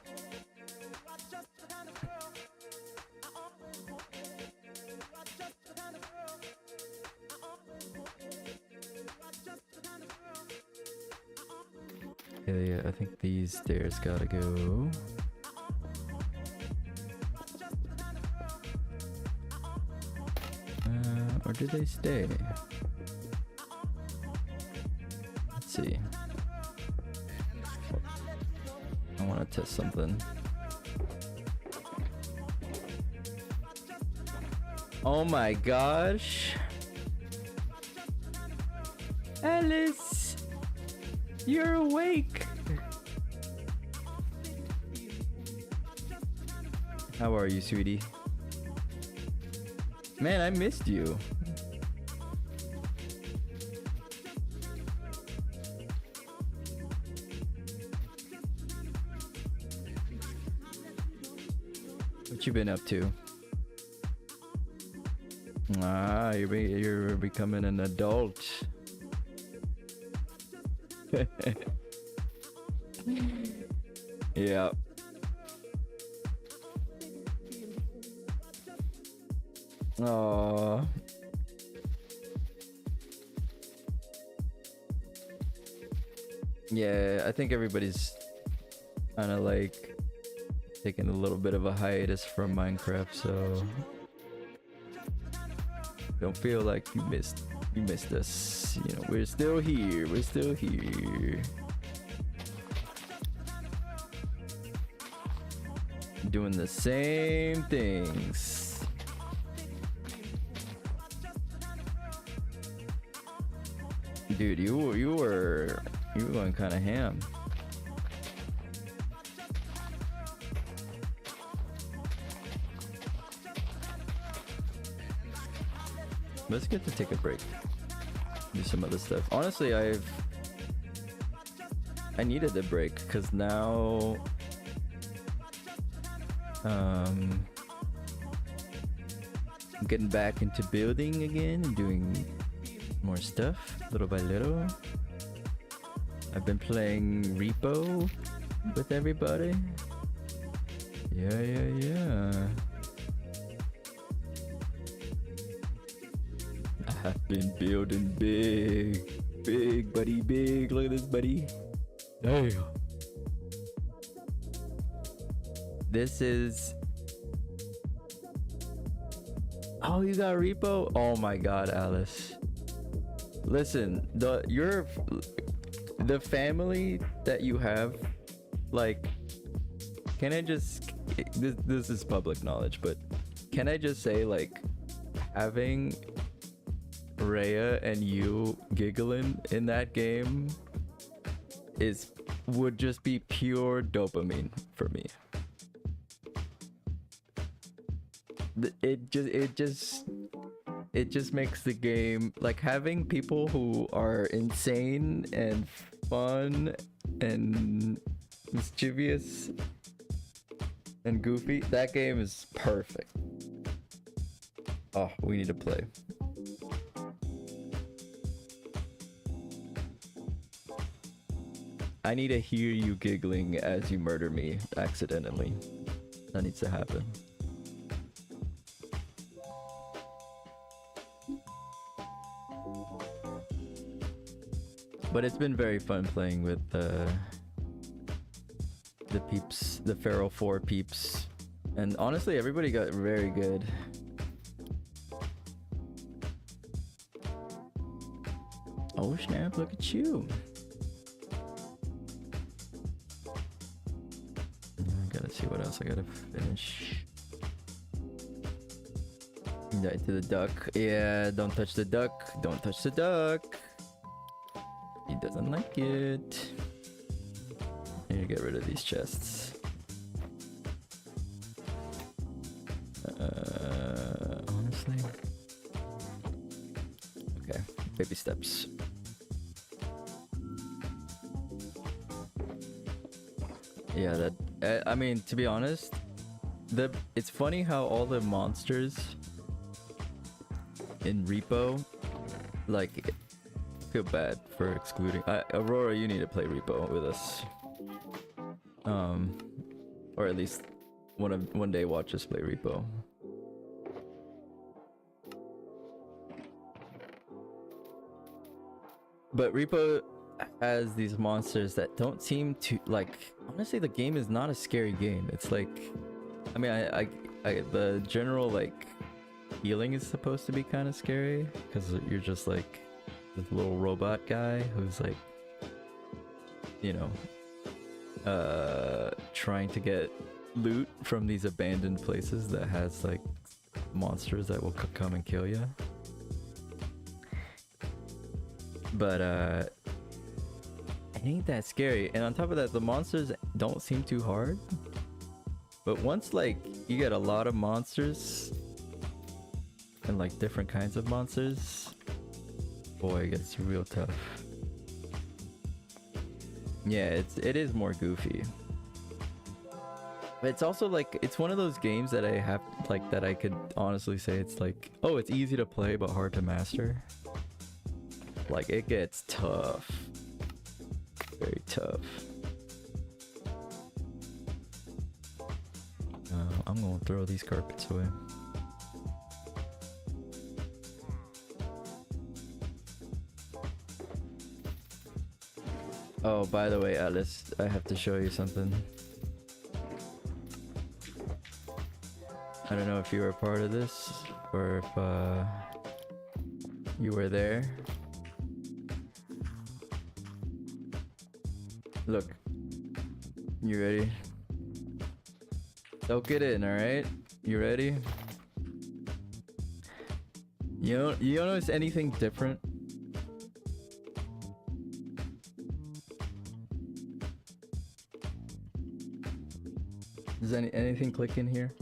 Yeah, I think these stairs gotta go. Or did they stay? Let's see. I want to test something. Oh my gosh. Alice, you're awake. How are you, sweetie? Man, I missed you. What you been up to? Ah, you're becoming an adult. Yeah. Aww. Yeah, I think everybody's kind of like taking a little bit of a hiatus from Minecraft, so don't feel like you missed us. You know, we're still here. We're still here. Doing the same things. Dude, you were going kind of ham. Let's get to take a break. Do some other stuff. Honestly, I needed a break because now I'm getting back into building again and doing more stuff little by little. I've been playing Repo with everybody. Yeah. I've been building big, buddy, big. Look at this, buddy. Damn. This is. Oh, you got Repo? Oh my God, Alice. Listen, the family that you have, like, can I just? This is public knowledge, but can I just say, like, having Rhea and you giggling in that game would just be pure dopamine for me. It just makes the game, like, having people who are insane and fun and mischievous and goofy. That game is perfect. Oh, we need to play. I need to hear you giggling as you murder me accidentally. That needs to happen. But it's been very fun playing with the peeps, the Feral 4 peeps. And honestly, everybody got very good. Oh snap, look at you. I gotta see what else I gotta finish. Die to the duck. Yeah, don't touch the duck. Don't touch the duck. He doesn't like it. I need to get rid of these chests. Honestly. Okay, baby steps. Yeah, that. I mean, to be honest, it's funny how all the monsters in Repo, like, feel bad for excluding. Aurora, you need to play Repo with us. Or at least one day watch us play Repo. But Repo, has these monsters that don't seem to like. Honestly, the game is not a scary game. It's like, I mean, the general like feeling is supposed to be kind of scary because you're just like this little robot guy who's like, you know, trying to get loot from these abandoned places that has like monsters that will come and kill you. But it ain't that scary. And on top of that, the monsters don't seem too hard. But once like you get a lot of monsters and like different kinds of monsters, boy, it gets real tough. Yeah, it is more goofy. But it's also like, it's one of those games that I have like, that I could honestly say it's like, oh, it's easy to play but hard to master. Like, it gets tough. Very tough. I'm gonna throw these carpets away. Oh, by the way, Alice, I have to show you something. I don't know if you were a part of this or if you were there. Look, you ready? Soak it in, alright? You ready? You don't notice anything different? Does anything click in here?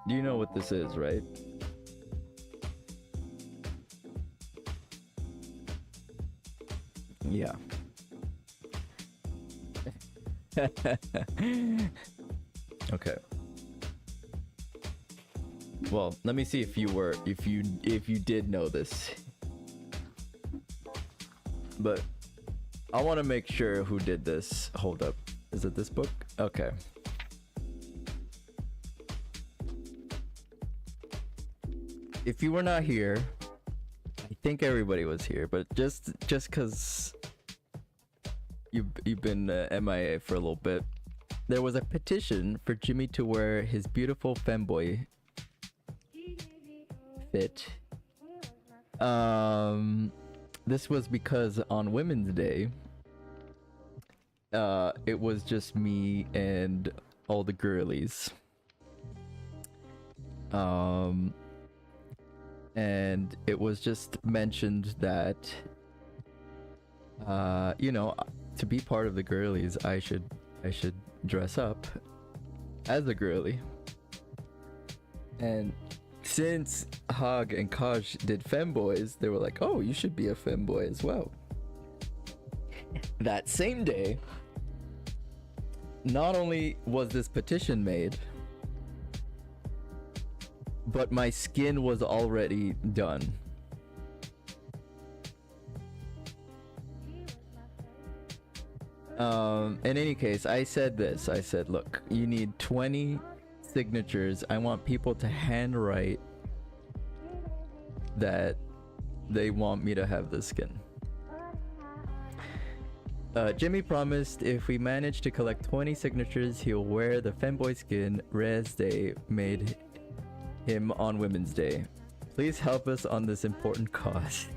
Do you know what this is, right? Yeah. Okay. Well, let me see if you did know this. But I want to make sure who did this. Hold up. Is it this book? Okay. If you were not here, I think everybody was here, but just cuz you've been MIA for a little bit, there was a petition for Jimmy to wear his beautiful femboy fit. This was because on Women's Day, it was just me and all the girlies. And it was just mentioned that, you know, to be part of the girlies, I should dress up as a girly. And since Hog and Kaj did femboys, they were like, oh, you should be a femboy as well. That same day, not only was this petition made, but my skin was already done. In any case, I said this. I said, look, you need 20 signatures. I want people to handwrite that they want me to have the skin. Jimmy promised if we manage to collect 20 signatures, he'll wear the femboy skin Rez Day made him on Women's Day. Please help us on this important cause.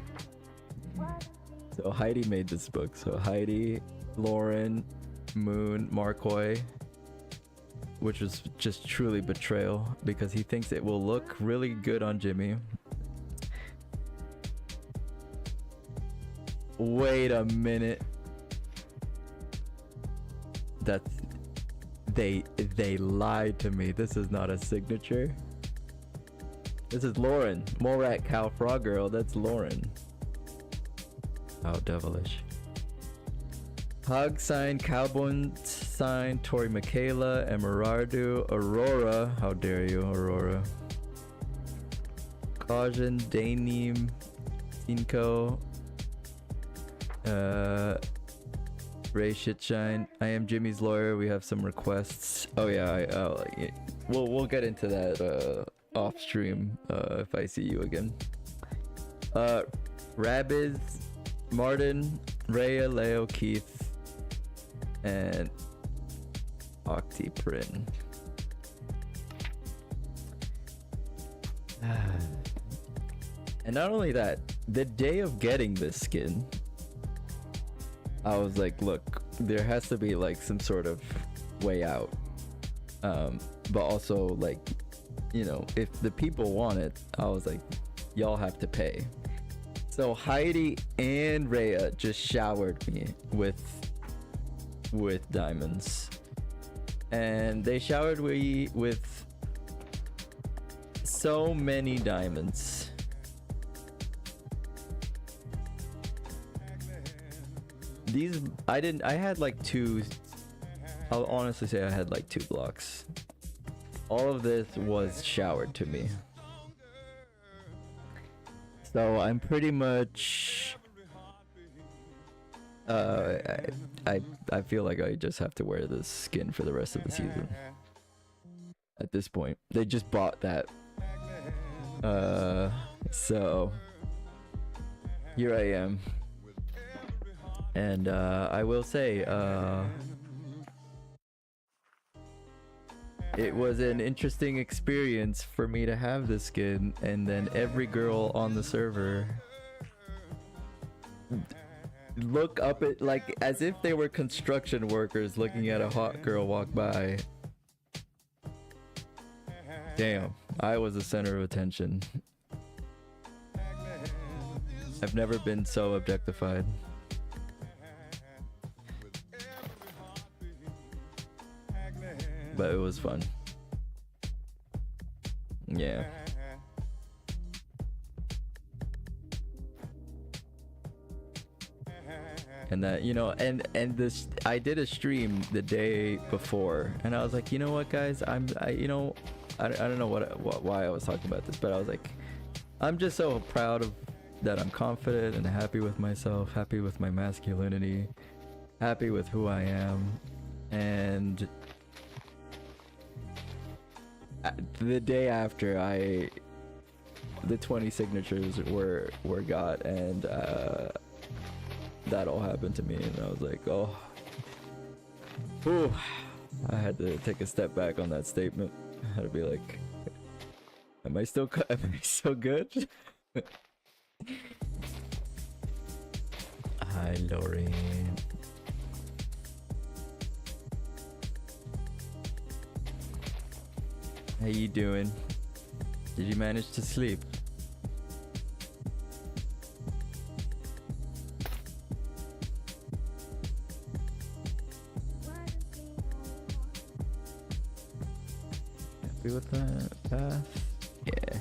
So Heidi made this book. So Heidi, Lauren, Moon, Marcoy, which was just truly betrayal because he thinks it will look really good on Jimmy. Wait a minute. That's they lied to me. This is not a signature. This is Lauren. Morat Cow Frog Girl. That's Lauren. How devilish. Hog sign, Cowbone sign, Tori Michaela, Emerardu, Aurora. How dare you, Aurora. Caution, Daneem, Cinco, Ray Shitshine. I am Jimmy's lawyer. We have some requests. Oh yeah, we'll get into that off stream if I see you again. Rabbids, Martin, Rhea, Leo, Keith, and Octiprin. And not only that, the day of getting this skin, I was like, look, there has to be like some sort of way out. But also, like, you know, if the people want it, I was like, y'all have to pay. So Heidi and Rhea just showered me with diamonds, and they showered me with so many diamonds. These I had like two. I'll honestly say I had like 2 blocks. All of this was showered to me. So I'm pretty much I feel like I just have to wear this skin for the rest of the season. At this point, they just bought that. So here I am. And I will say it was an interesting experience for me to have this skin, and then every girl on the server look up at, like, as if they were construction workers looking at a hot girl walk by. Damn, I was the center of attention. I've never been so objectified. But it was fun. Yeah. And that, you know, and this, I did a stream the day before, and I was like, you know what, guys, I don't know why I was talking about this, but I was like, I'm just so proud of that. I'm confident and happy with myself, happy with my masculinity, happy with who I am. And the day after, the 20 signatures were got, and that all happened to me, and I was like, oh, whew. I had to take a step back on that statement. I had to be like, am I still good? Hi, Lorraine. How you doing? Did you manage to sleep? Happy with that path? Yeah.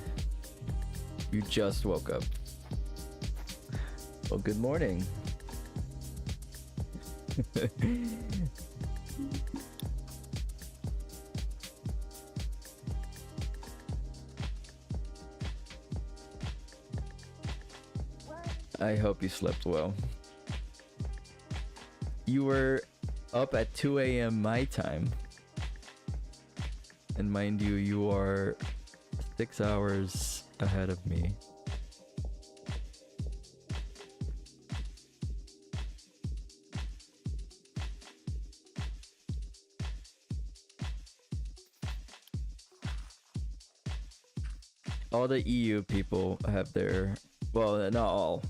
You just woke up. Well, good morning. I hope you slept well. You were up at 2 a.m. my time. And mind you, you are 6 hours ahead of me. All the EU people have their, well, not all.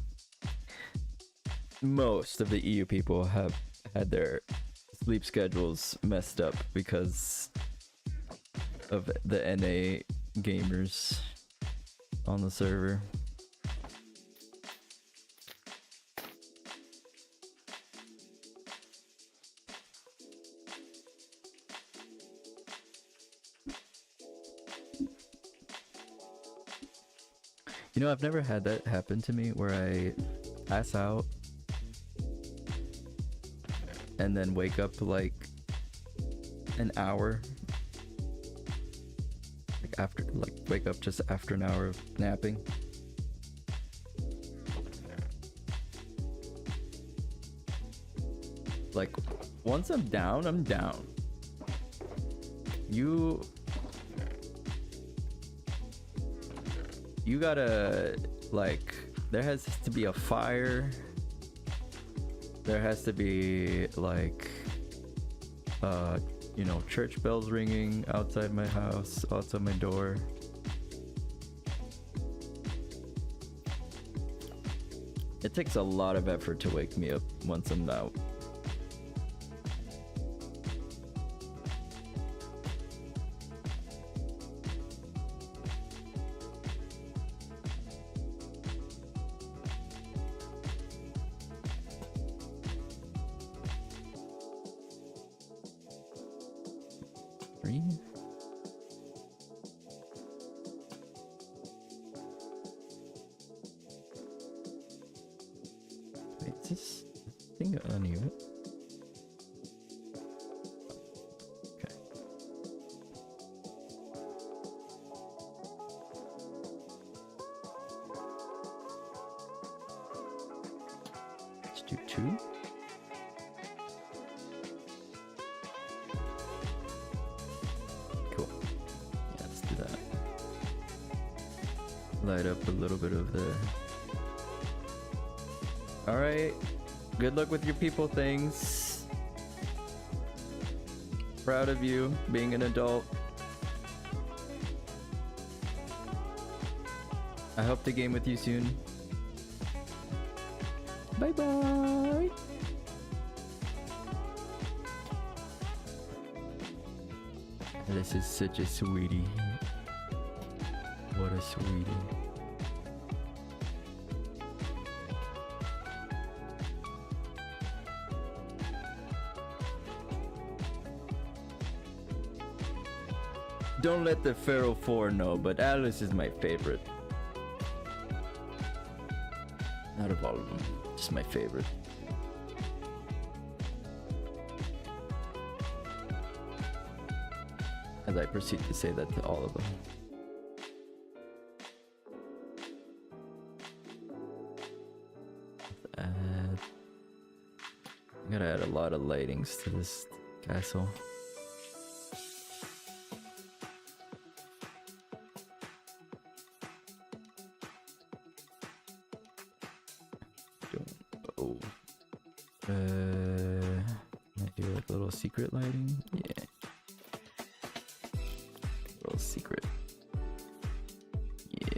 Most of the EU people have had their sleep schedules messed up because of the NA gamers on the server. You know, I've never had that happen to me where I pass out and then wake up like an hour, like after, like wake up just after an hour of napping. Like once I'm down, I'm down. you gotta, like, there has to be a fire. There has to be, like, you know, church bells ringing outside my house, outside my door. It takes a lot of effort to wake me up once I'm out. Do two. Cool. Yeah, let's do that. Light up a little bit of the. All right. Good luck with your people things. Proud of you being an adult. I hope to game with you soon. Bye bye. This is such a sweetie. What a sweetie. Don't let the Pharaoh 4 know, but Alice is my favorite. Out of all of them. Just my favorite. As I proceed to say that to all of them. I gotta add a lot of lightings to this castle. Do like a little secret lighting? Yeah. A little secret. Yeah.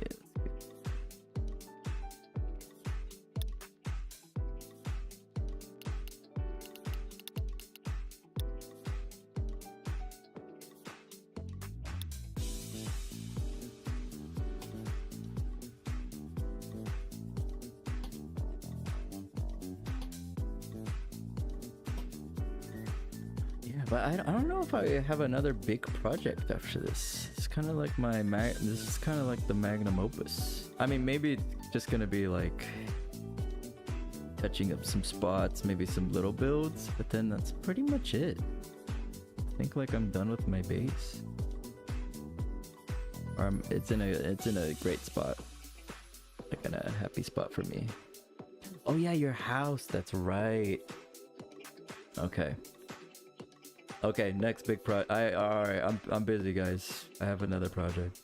But I don't know if I have another big project after this. It's kind of like my this is kind of like the magnum opus. I mean, maybe it's just gonna be like touching up some spots, maybe some little builds, but then that's pretty much it. I think like I'm done with my base. Or it's in a great spot, like in a happy spot for me. Oh yeah, your house. That's right. Okay. Okay, next big project. Alright, I'm busy, guys. I have another project.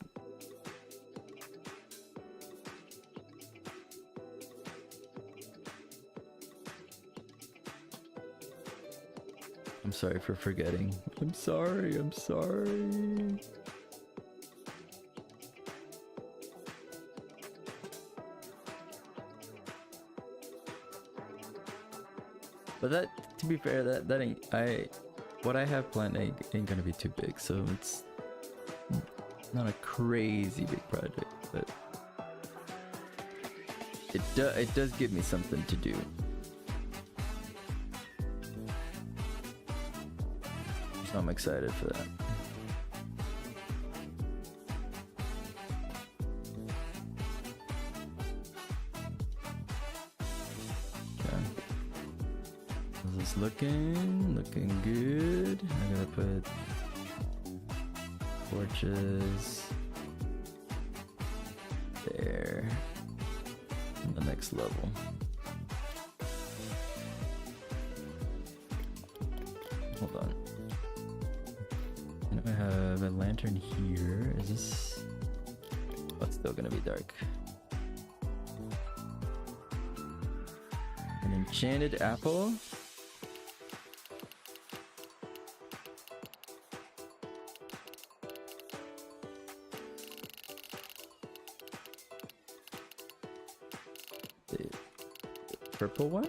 I'm sorry for forgetting. I'm sorry. But that, to be fair, that ain't what I have planned ain't gonna be too big, so it's not a crazy big project, but it does give me something to do. So I'm excited for that. Looking good. I gotta put torches there on the next level. Hold on. I have a lantern here. Is this? But still gonna be dark. An enchanted apple. The purple one?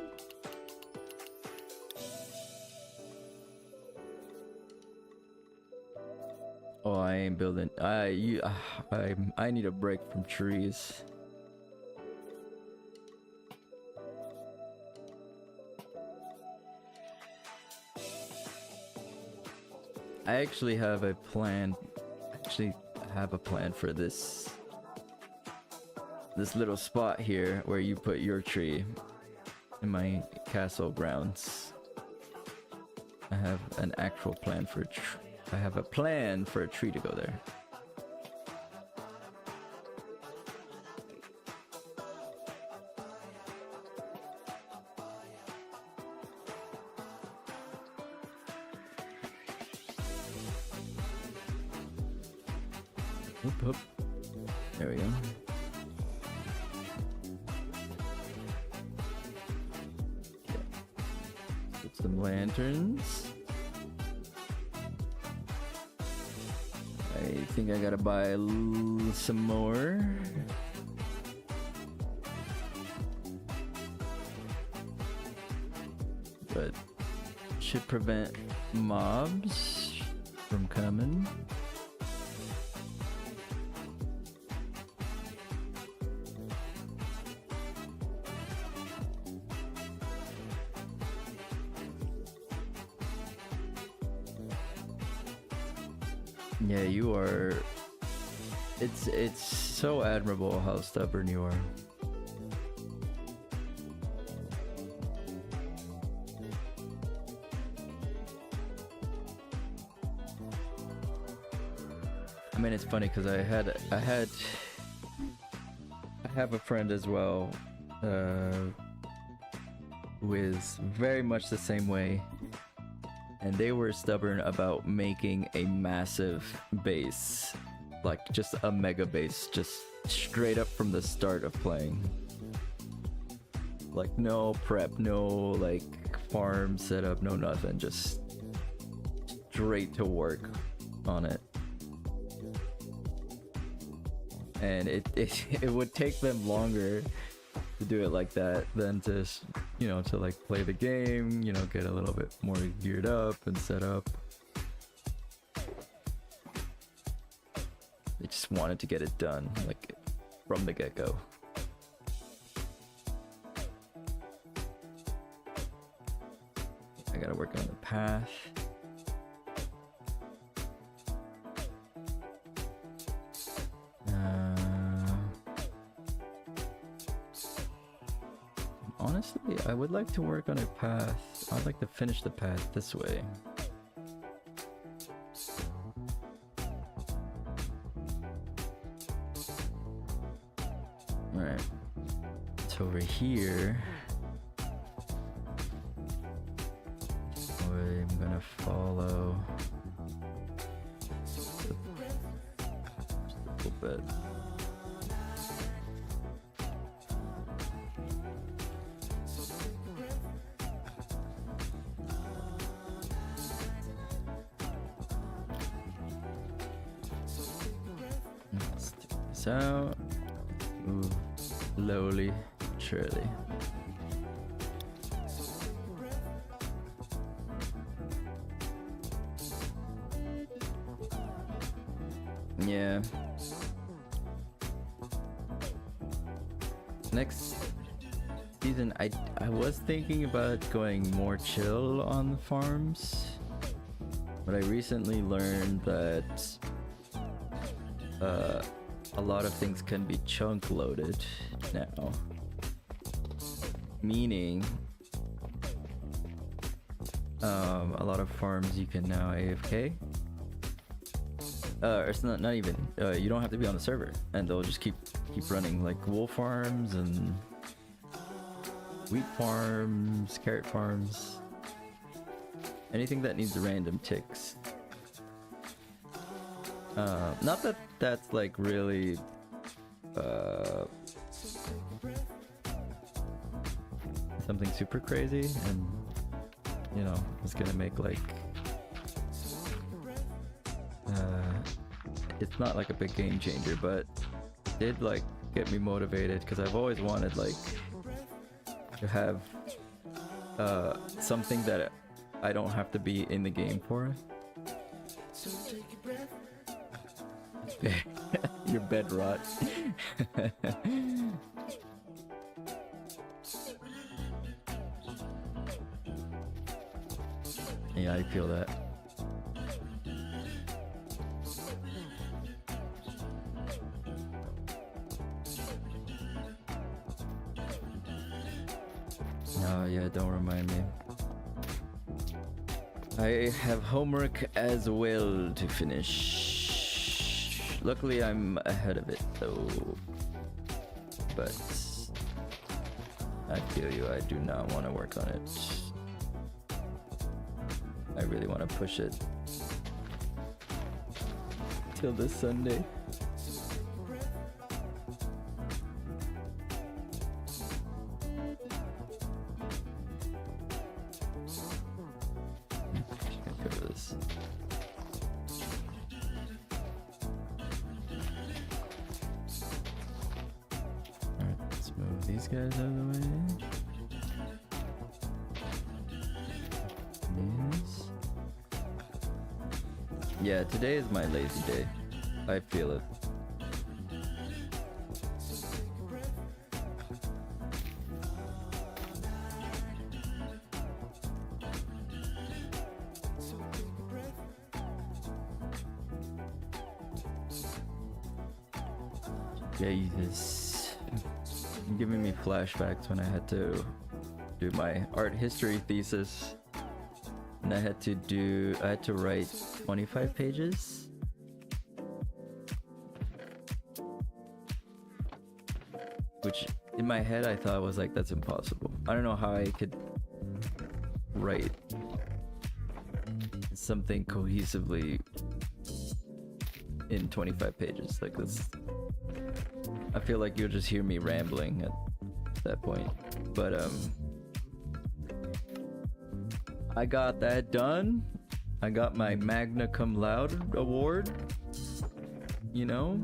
Oh, I ain't building. I need a break from trees. I actually have a plan. For this little spot here where you put your tree in my castle grounds. I have an actual plan for I have a plan for a tree to go there. Oop, oop. There we go. Okay. Put some lanterns. I think I gotta buy some more. But should prevent mobs from coming. Yeah, you are. It's so admirable how stubborn you are. I mean, it's funny because I have a friend as well, who is very much the same way. And they were stubborn about making a massive base, like just a mega base, just straight up from the start of playing. Like no prep, no like farm setup, no nothing, just straight to work on it. And it would take them longer to do it like that than to, you know, to like play the game, you know, get a little bit more geared up and set up. They just wanted to get it done like from the get-go. I gotta work on the path. Honestly, I would like to work on a path. I'd like to finish the path this way. Alright. It's over here. I'm gonna follow just a little bit. So, move slowly, surely. Yeah. Next season, I was thinking about going more chill on the farms, but I recently learned that a lot of things can be chunk loaded now, meaning a lot of farms you can now AFK. It's not even you don't have to be on the server, and they'll just keep running, like wool farms and wheat farms, carrot farms, anything that needs random ticks. Not that that's like really something super crazy, and you know, it's gonna make like it's not like a big game changer, but it did like get me motivated, because I've always wanted like to have something that I don't have to be in the game for. Your bed rot. Yeah, I feel that. Oh yeah, don't remind me. I have homework as well to finish. Luckily I'm ahead of it though. But I feel you, I do not want to work on it. I really want to push it till this Sunday. These guys out of the way. Yes. Yeah, today is my lazy day. I feel it. Jesus. Giving me flashbacks when I had to do my art history thesis, and I had to write 25 pages. Which in my head I thought was like, that's impossible. I don't know how I could write something cohesively in 25 pages. Like this, I feel like you'll just hear me rambling at that point. But I got that done. I got my magna cum laude award. You know?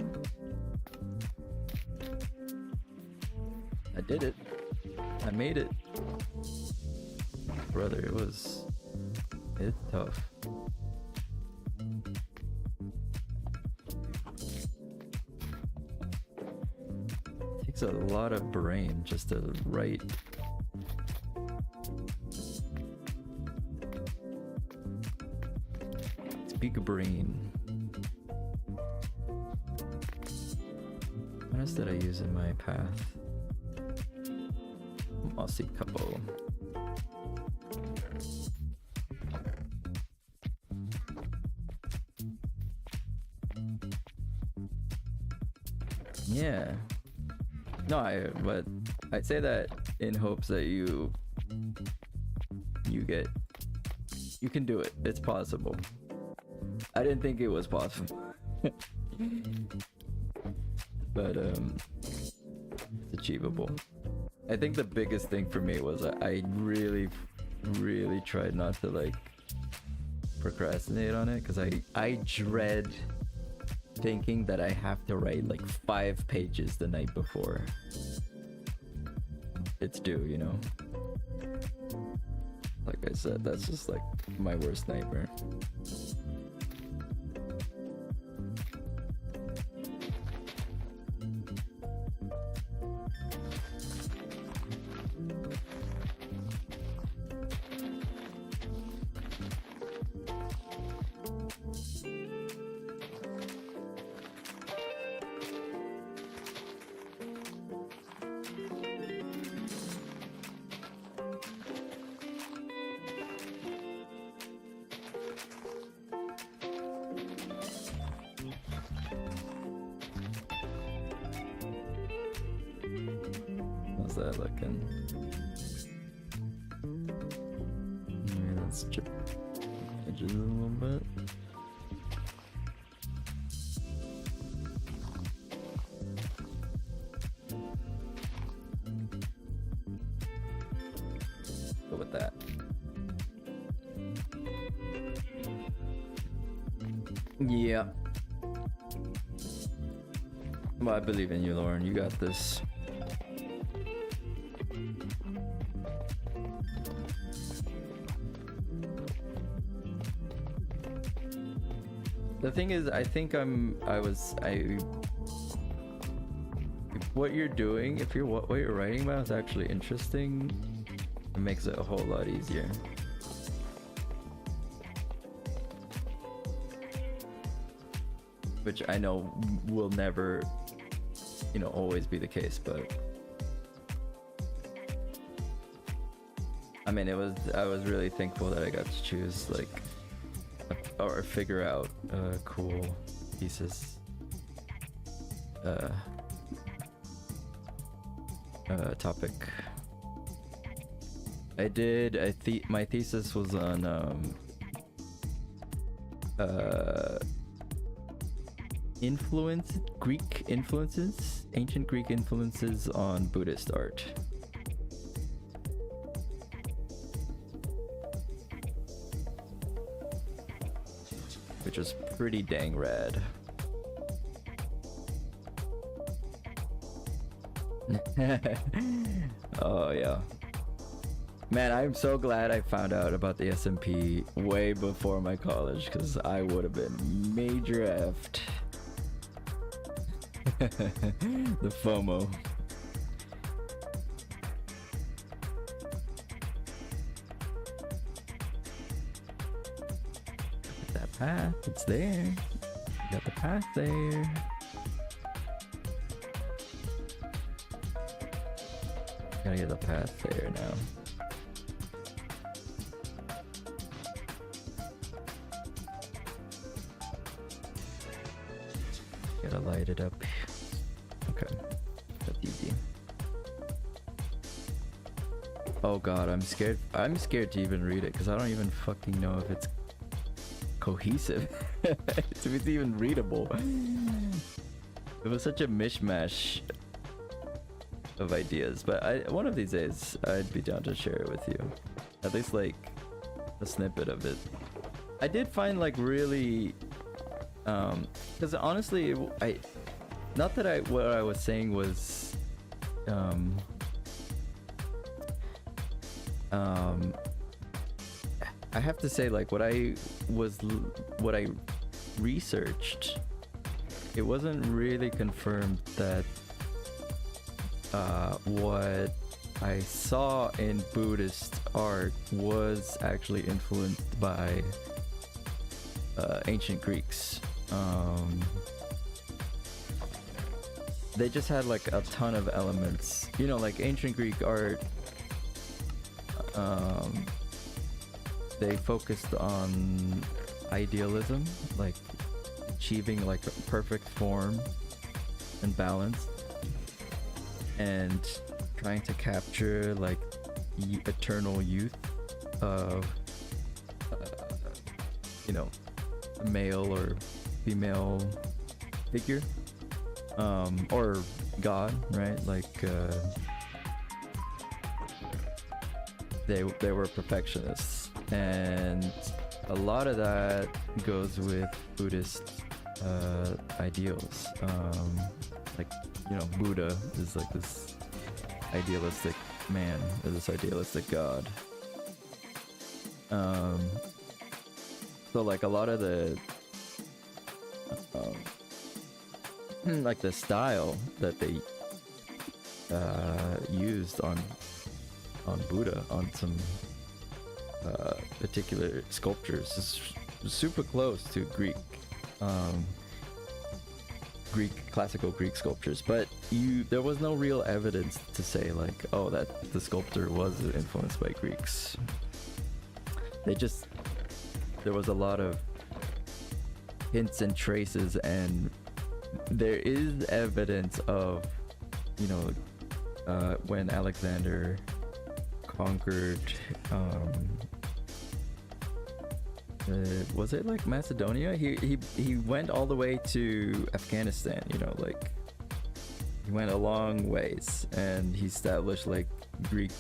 I did it. I made it. Brother, it's tough. Takes a lot of brain just to write. It's big brain. What else did I use in my path? Mossy couple. Yeah. No, but I say that in hopes that you can do it. It's possible. I didn't think it was possible. But it's achievable. I think the biggest thing for me was I really tried not to like procrastinate on it, because I dread thinking that I have to write like 5 pages the night before it's due, you know? Like I said, that's just like my worst nightmare. How's that looking? Maybe let's chip edges a little bit. Yeah. Well, I believe in you, Lauren. You got this. The thing is, I think what you're doing, if you're what you're writing about is actually interesting, it makes it a whole lot easier. Which I know will never, you know, always be the case, but I mean, I was really thankful that I got to choose like or figure out cool pieces. Topic. My thesis was on Greek influences, ancient Greek influences on Buddhist art. Which was pretty dang rad. Oh yeah. Man, I'm so glad I found out about the SMP way before my college, because I would have been major effed. The FOMO. That path, it's there. Got the path there. Gotta get the path there now. Gotta light it up. Okay, that's easy. Oh god, I'm scared. I'm scared to even read it because I don't even fucking know if it's cohesive. If it's even readable. It was such a mishmash of ideas, but one of these days I'd be down to share it with you. At least like a snippet of it. I did find like really because honestly what I was saying was I have to say, like, what I researched, it wasn't really confirmed that what I saw in Buddhist art was actually influenced by ancient Greeks. They just had like a ton of elements, you know, like ancient Greek art. They focused on idealism, like achieving like a perfect form and balance, and trying to capture like eternal youth of you know, a male or female figure, or God, right? Like they were perfectionists, and a lot of that goes with Buddhist ideals. Like, you know, Buddha is like this idealistic man, or this idealistic God. So like a lot of the like the style that they used on Buddha, on some particular sculptures, is super close to classical Greek sculptures, but there was no real evidence to say like, oh, that the sculptor was influenced by Greeks. There was a lot of hints and traces, and there is evidence of, you know, when Alexander conquered, was it like Macedonia? He went all the way to Afghanistan, you know, like he went a long ways, and he established like Greek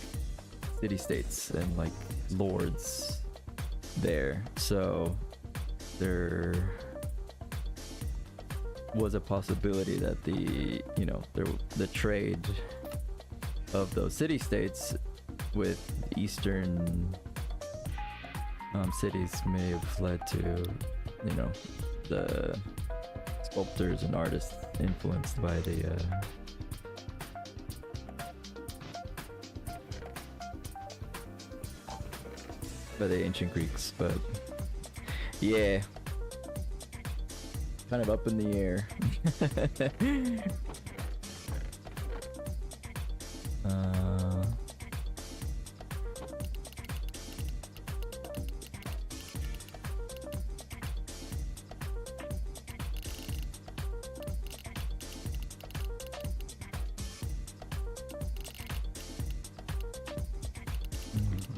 city-states and like lords there. So there was a possibility that the the trade of those city-states with eastern cities may have led to the sculptors and artists influenced by the ancient Greeks, but yeah, kind of up in the air.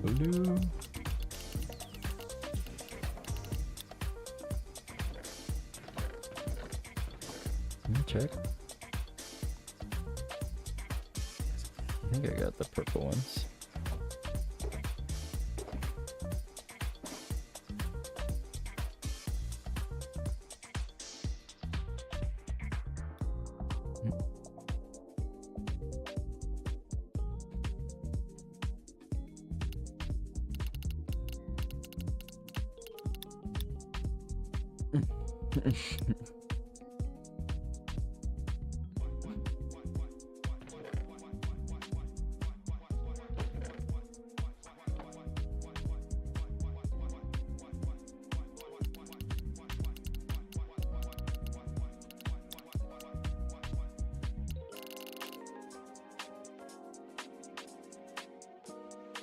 Blue. Let me check. I think I got the purple ones.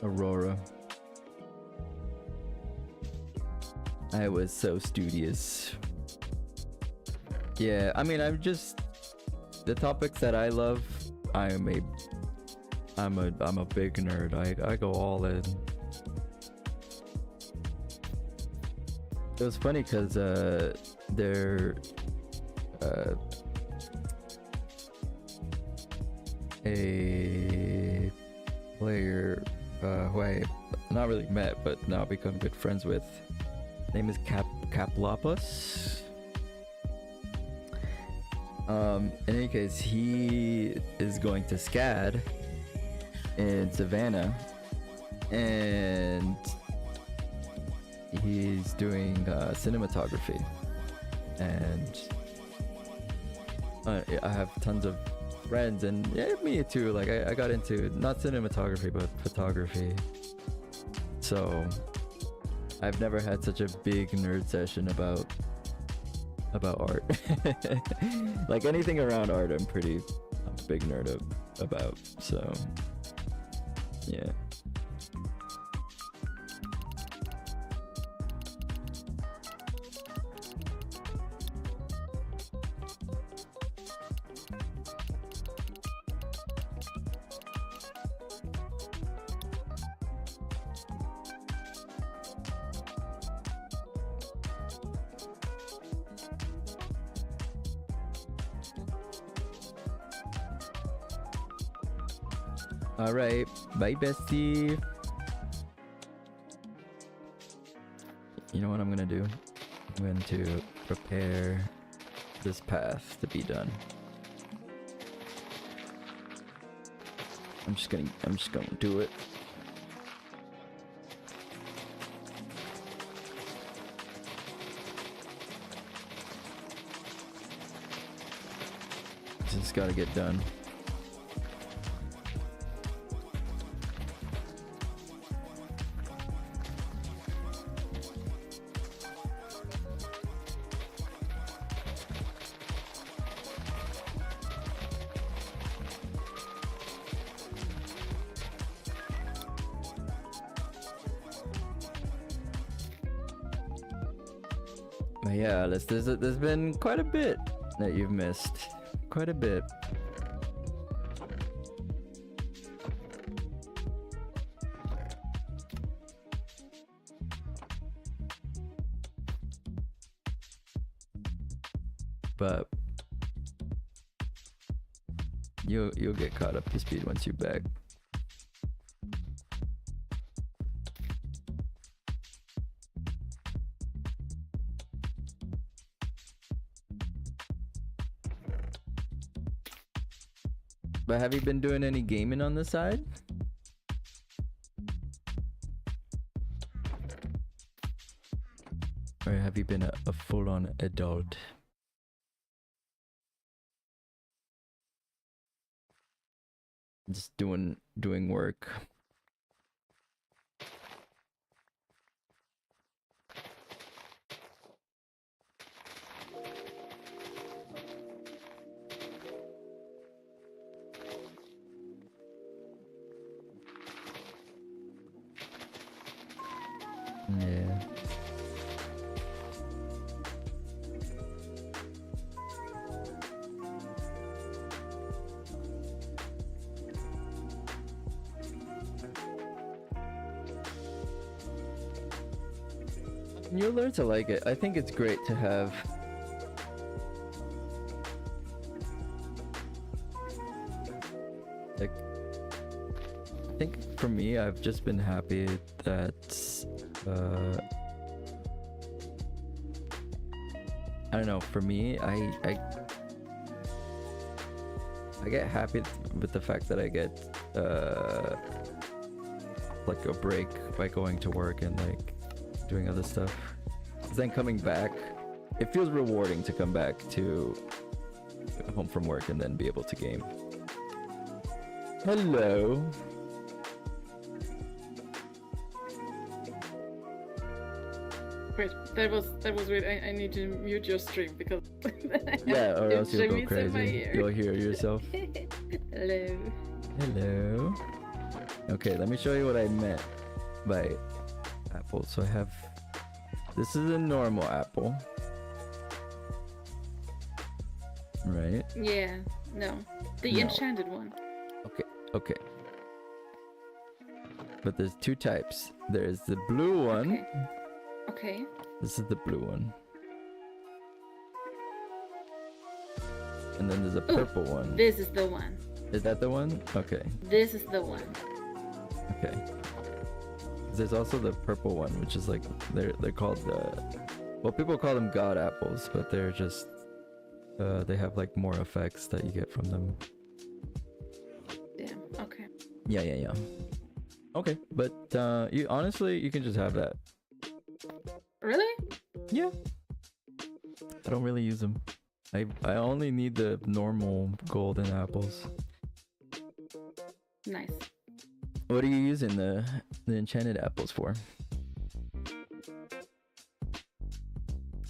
Aurora. I was so studious. Yeah, I mean, I'm just the topics that I love. I'm a big nerd. I go all in. It was funny because they're a player who I not really met but now become good friends with. Name is Kaplopus. In any case, he is going to SCAD in Savannah, and he's doing cinematography, and I have tons of friends, and yeah, me too. Like I got into not cinematography but photography, so I've never had such a big nerd session about art. Like anything around art, I'm a big nerd about. So yeah. All right, bye bestie. You know what I'm gonna do? I'm going to prepare this path to be done. I'm just gonna do it. Just gotta get done. But yeah, there's been quite a bit that you've missed. Quite a bit. But you'll get caught up to speed once you're back. But have you been doing any gaming on the side? Or have you been a full-on adult? Just doing work. Yeah. You'll learn to like it. I think it's great to have like, I think for me, I've just been happy that I don't know, for me, I get happy with the fact that I get like a break by going to work and like doing other stuff. Then coming back, it feels rewarding to come back to home from work and then be able to game. Hello. Wait, that was weird. I need to mute your stream because yeah, or else you'll go crazy. You'll hear yourself. Hello. Hello. Okay, let me show you what I meant by apple. So I have, this is a normal apple, right? Yeah, no, the enchanted one. Okay. But there's two types. There's the blue one. Okay. This is the blue one. And then there's a purple one. This is the one. Is that the one? Okay. This is the one. Okay. There's also the purple one, which is like, they're called well, people call them god apples, but they're just they have like more effects that you get from them. Damn. Okay. Yeah. Okay, but you honestly, you can just have that. Really? Yeah. I don't really use them. I only need the normal golden apples. Nice. What are you using the enchanted apples for?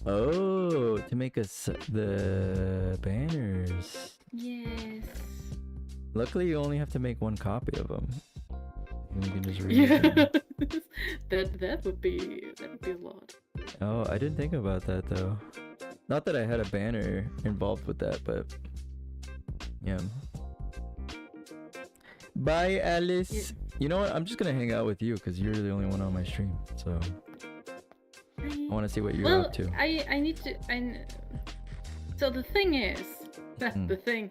Oh, to make us the banners. Yes. Luckily, you only have to make one copy of them. And you can just read them. that would be a lot. Oh, I didn't think about that though. Not that I had a banner involved with that, but yeah. Bye, Alice. Yeah. You know what? I'm just gonna hang out with you because you're the only one on my stream. So I want to see what you're up to. I need to. So the thing is, the thing.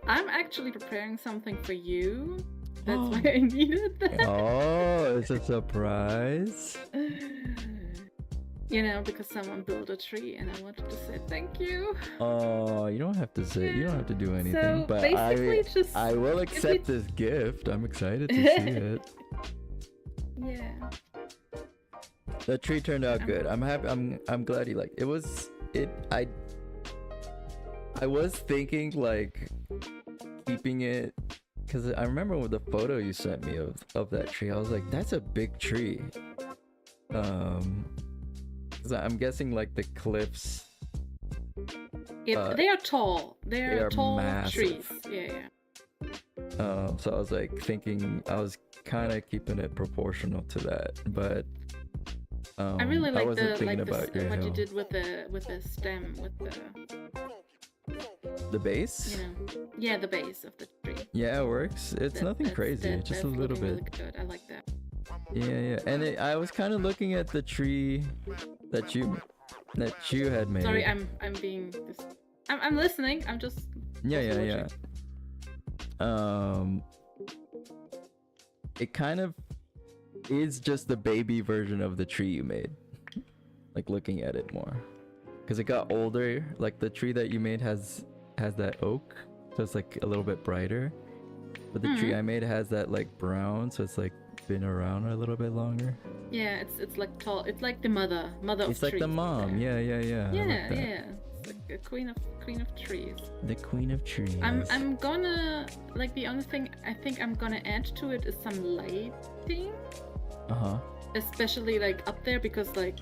I'm actually preparing something for you. That's why I needed that. Oh, it's a surprise. You know, because someone built a tree and I wanted to say thank you. Oh, you don't have to say, you don't have to do anything, So but I will accept this gift. I'm excited to see it. Yeah. The tree turned out good. I'm happy. I'm glad you liked it. I was thinking like keeping it, because I remember with the photo you sent me of that tree, I was like, that's a big tree. Because I'm guessing like the cliffs. They are tall. They are tall massive. trees. Yeah. So I was like thinking, I was kind of keeping it proportional to that, but I really like what you did with the stem, with the base. You know, yeah, the base of the tree. Yeah, it works. It's nothing crazy, just a little bit. Really good. I like that. Yeah, and I was kind of looking at the tree that you had made. Sorry, I'm being this. I'm listening. I'm just. Yeah. It kind of is just the baby version of the tree you made. Like looking at it more. because it got older. Like the tree that you made has that oak, so it's like a little bit brighter. But the tree I made has that like brown, so it's like been around a little bit longer. Yeah, it's like tall. It's like the mother of trees. It's like the mom. Yeah. Yeah, I like that. yeah. It's like a queen of trees. The queen of trees. I'm gonna like the only thing I think I'm gonna add to it is some lighting. Especially like up there, because like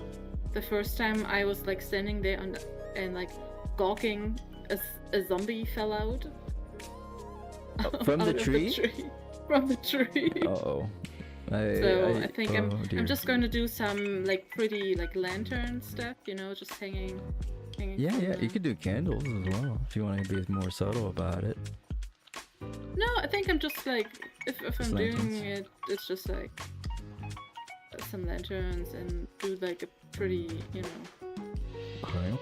the first time I was like standing there and like gawking as a zombie fell out. From the out tree? Of the tree? From the tree. Oh. I think I'm just going to do some like pretty like lantern stuff, you know, just hanging. Yeah, you could do candles as well if you want to be more subtle about it. No, I think I'm just like if I'm lanterns. doing it, it's just like some lanterns and do like a pretty, you know.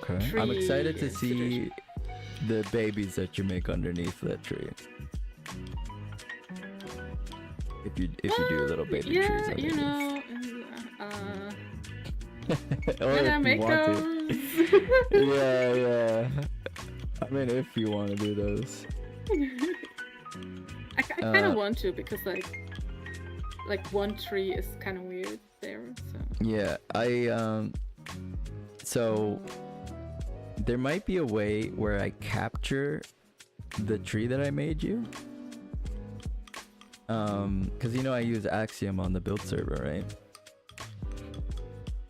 Okay. I'm excited to see the babies that you make underneath that tree. If you do little baby trees underneath. You know, Or when I if make you want those. to. Yeah. I mean, if you want to do those. I kind of want to, because like one tree is kind of weird there. So. Yeah, so there might be a way where I capture the tree that I made you. Because you know I use Axiom on the build server, right?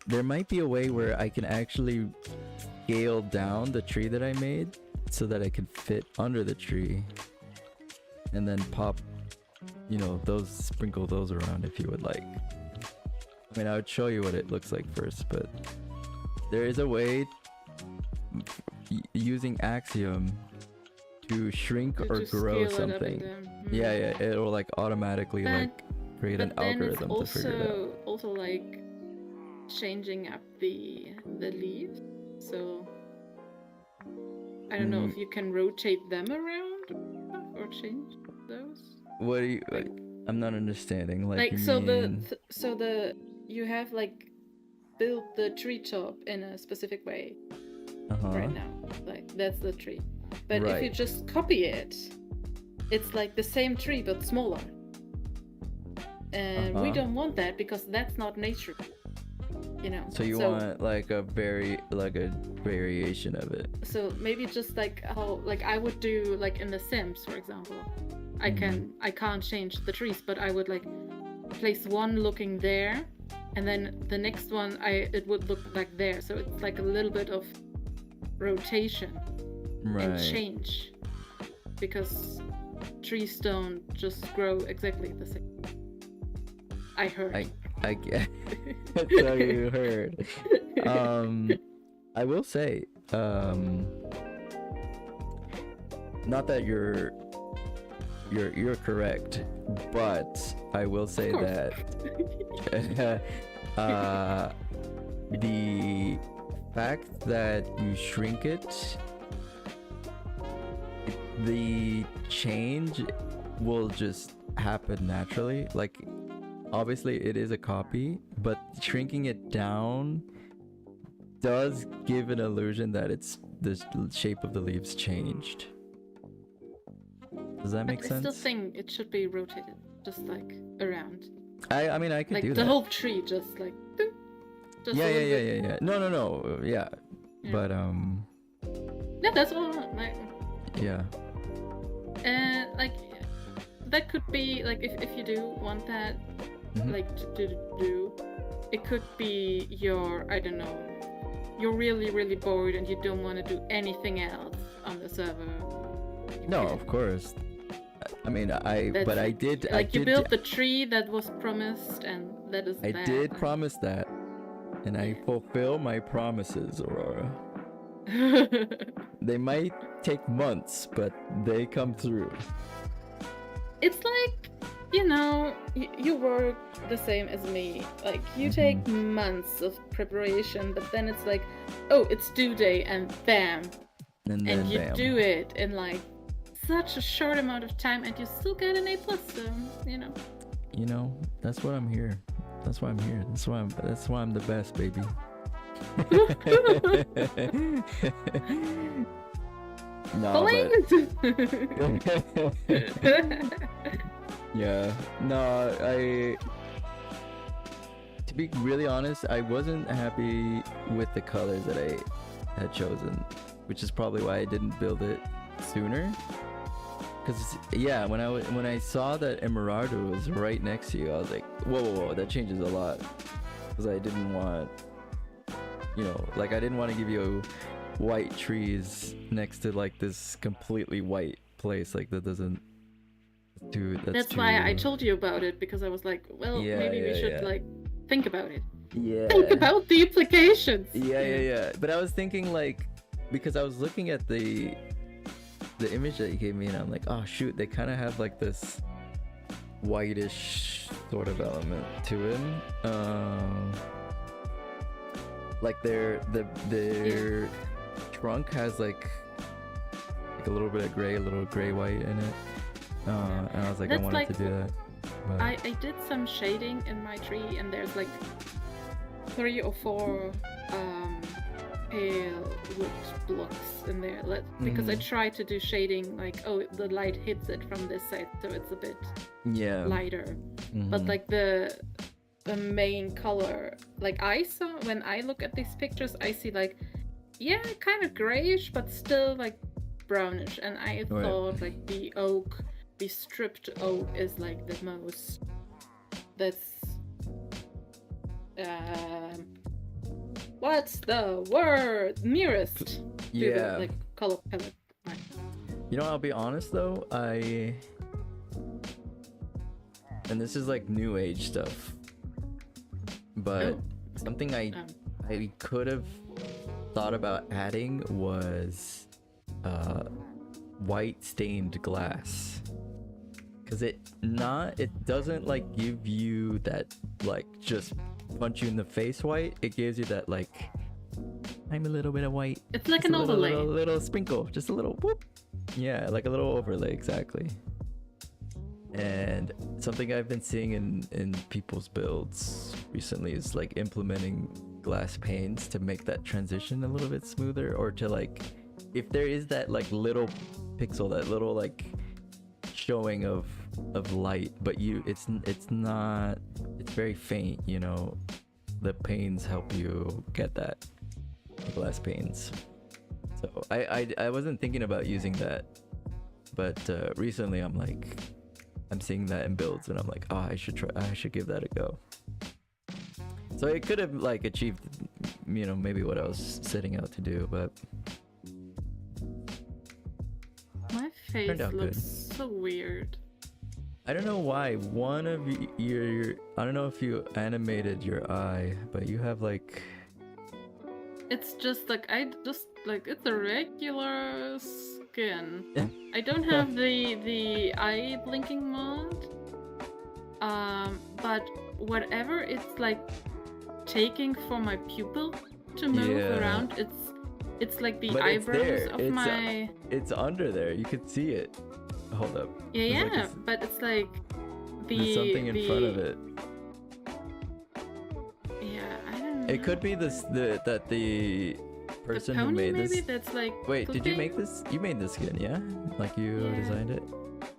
There might be a way where I can actually scale down the tree that I made so that I can fit under the tree, and then pop, you know, sprinkle those around if you would like. I mean, I would show you what it looks like first, but there is a way using Axiom to shrink or grow something. Yeah, it'll like automatically like create an algorithm to figure it out. Also like changing up the leaves, so I don't know if you can rotate them around or change those. What do you like? I'm not understanding. Like so the you have like built the tree top in a specific way right now. Like that's the tree. But if you just copy it, it's like the same tree but smaller. And we don't want that, because that's not nature. You know. So you want like a variation of it. So maybe just like how like I would do like in The Sims, for example. I can't change the trees, but I would like place one looking there, and then the next one it would look like there. So it's like a little bit of rotation and change, because trees don't just grow exactly the same. I heard. I get. That's how you heard. I will say, not that you're correct, but I will say that the fact that you shrink it, the change will just happen naturally. Like, obviously it is a copy, but shrinking it down does give an illusion that it's the shape of the leaves changed. Does that make sense? I still think it should be rotated, just like around. I mean, I could like do the that. whole tree, just like. Just yeah. No. Yeah. But Yeah, that's all. Like. Yeah. Like, that could be like if you do want that, like to do, it could be I don't know, you're really bored and you don't want to do anything else on the server. No, of course. I mean, I did. Like, you built the tree that was promised, and that is. I did promise that, and I fulfill my promises, Aurora. They might take months, but they come through. It's like, you know, you work the same as me. Like, you take months of preparation, but then it's like, oh, it's due day, and bam. And you do it in like such a short amount of time, and you still get an A+, so, you know. You know, that's what I'm here. That's why I'm here. That's why I'm the best, baby. No, but Blink! yeah, no, to be really honest, I wasn't happy with the colors that I had chosen, which is probably why I didn't build it sooner. Cause yeah, when I saw that Emeraldo was right next to you, I was like, whoa, that changes a lot. Cause I didn't want, like I didn't want to give you white trees next to like this completely white place. Like that doesn't do. That's why I told you about it, because I was like, well, maybe we should like think about it. Yeah. Think about the implications. Yeah. But I was thinking like, because I was looking at the image that you gave me, and I'm like, oh shoot, they kind of have like this whitish sort of element to it. Like their trunk has like a little bit of gray, a little gray white in it. And I was like, I wanted to do that. But... I did some shading in my tree, and there's like 3 or 4 pale wood blocks in there, because I tried to do shading like, oh, the light hits it from this side, so it's a bit lighter. But like the main color, like I saw when I look at these pictures, I see like, kind of grayish, but still like brownish, and I thought like the stripped oak is like the most, that's what's the word, nearest to the like color palette. I'll be honest though, and this is like new age stuff, but something I could have thought about adding was white stained glass, because it doesn't like give you that like just punch you in the face white. It gives you that like, I'm a little bit of white. It's like an overlay. Little sprinkle, just a little whoop. Yeah, like a little overlay, exactly. And something I've been seeing in people's builds recently is like implementing glass panes to make that transition a little bit smoother, or to like, if there is that like little pixel, that little like showing of light, but it's very faint, the panes help you get that, glass panes. So I wasn't thinking about using that, but recently I'm seeing that in builds, and I'm like, oh, I should give that a go. So it could have like achieved maybe what I was setting out to do, but my face looks so weird. I don't know why. One of your I don't know if you animated your eye, but you have like, it's just like, it's a regular skin. I don't have the eye blinking mod, but whatever it's like taking for my pupil to move around, it's like the eyebrows of my... It's under there, you could see it. Hold up. Yeah, but it's like there's something in front of it. Yeah, I don't know. It could be that the person who made this... That's like... Wait, did you make this? You made this skin, yeah? Like you designed it?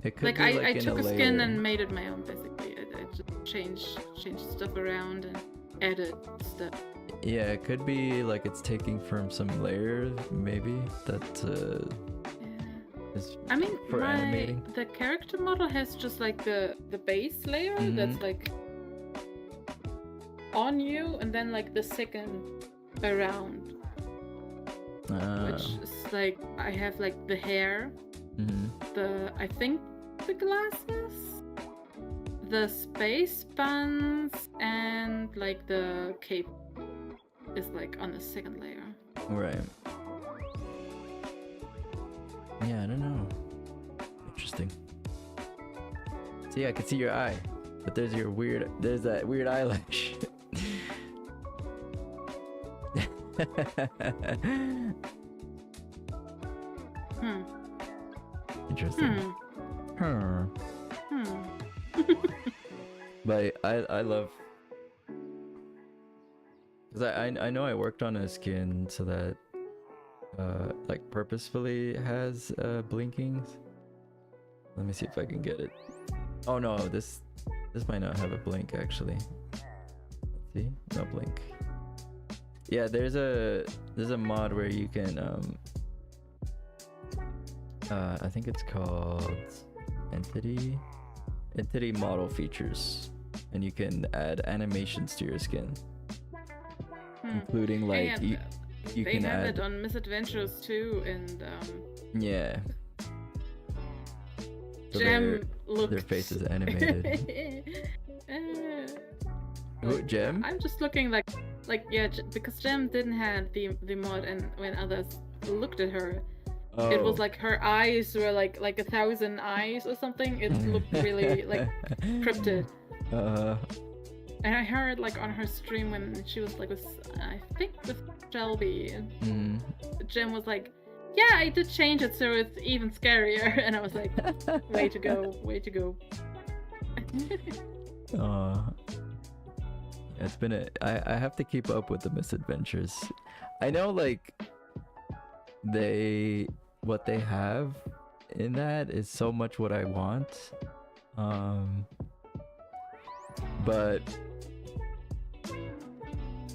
It could like, be I took a skin and made it my own, basically. I just changed stuff around and added stuff. Yeah, it could be like it's taking from some layers, maybe, that is for animating. The character model has just like the base layer that's like on you, and then like the second around, which is like, I have like the hair, I think the glasses, the space buns, and like the cape is like on the second layer. Right. Yeah, I don't know. Interesting. See, I can see your eye, but there's that weird eyelash. Interesting. But I love Because I know I worked on a skin so that like purposefully has blinkings. Let me see if I can get it. Oh no, this might not have a blink actually. Let's see, no blink. Yeah, there's a mod where you can I think it's called entity model features, and you can add animations to your skin, including like you they can have add it on Misadventures too, and yeah. So Gem looked their face is animated. Who, Gem? I'm just looking like yeah, because Gem didn't have the mod, and when others looked at her, it was like her eyes were like 1,000 eyes or something. It looked really like cryptid. And I heard like on her stream when she was like with, I think with Shelby, Jim was like, yeah, I did change it so it's even scarier. And I was like, way to go, way to go. It's been I have to keep up with the misadventures. I know like what they have in that is so much what I want. But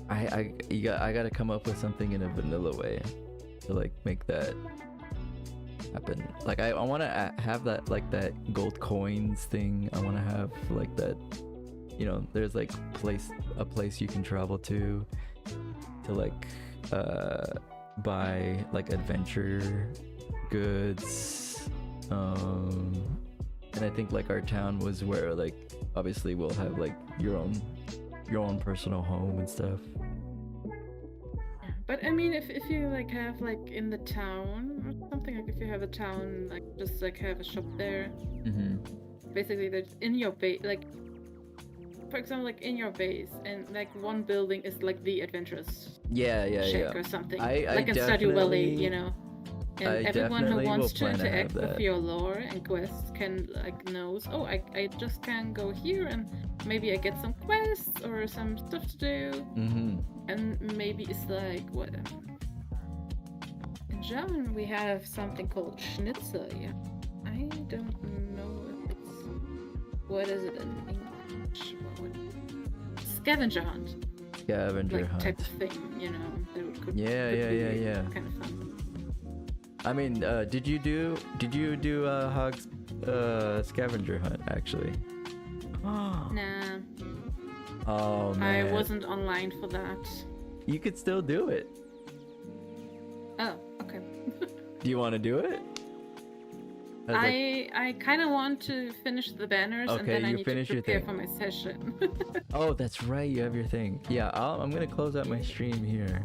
I gotta come up with something in a vanilla way to like make that happen. Like I want to have that, like that gold coins thing. I want to have like that, you know, there's like a place you can travel to like buy like adventure goods. And I think like our town was where like obviously we'll have like your own personal home and stuff. But I mean, if you like have like in the town or something, like if you have a town, like just like have a shop there. Basically, that's in your base, like for example, like in your base, and like one building is like the adventurous shack or something, like in Stardew Valley, you know. And everyone who wants to interact with your lore and quests can like knows, oh, I just can go here and maybe I get some quests or some stuff to do. And maybe it's like what in German we have something called Schnitzel. Yeah, I don't know if it's what is it in English. Scavenger hunt. Scavenger hunt type of thing, you know. Could be kind of fun. I mean, did you do Hog's scavenger hunt actually? Nah. Oh man. I wasn't online for that. You could still do it. Oh, okay. Do you want to do it? I kind of want to finish the banners, and then I need to prepare for my session. Oh, that's right. You have your thing. Yeah, I'm gonna close out my stream here.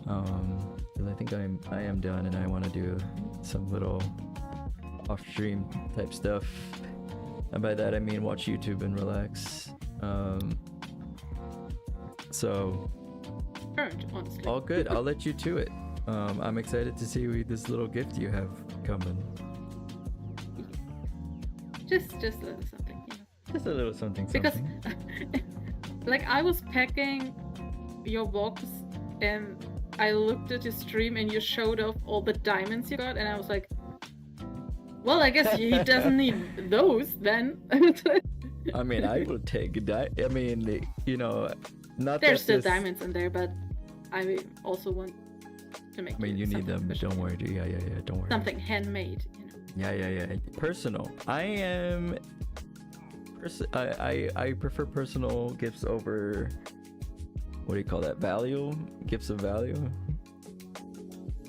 Because I think I am done, and I want to do some little off-stream type stuff. And by that I mean watch YouTube and relax. So honestly. all good. I'll let you to it. I'm excited to see this little gift you have coming. Just a little something, you know. Just a little something. Because like I was packing your box and I looked at your stream and you showed off all the diamonds you got, and I was like, well, I guess he doesn't need those then. I mean, I will take I mean, you know, not there's that still diamonds in there, but I also want to make. I mean, you need them. Special. Don't worry. Yeah. Don't worry. Something handmade, you know. Yeah. Personal. I prefer personal gifts over, what do you call that? Value? Gifts of value?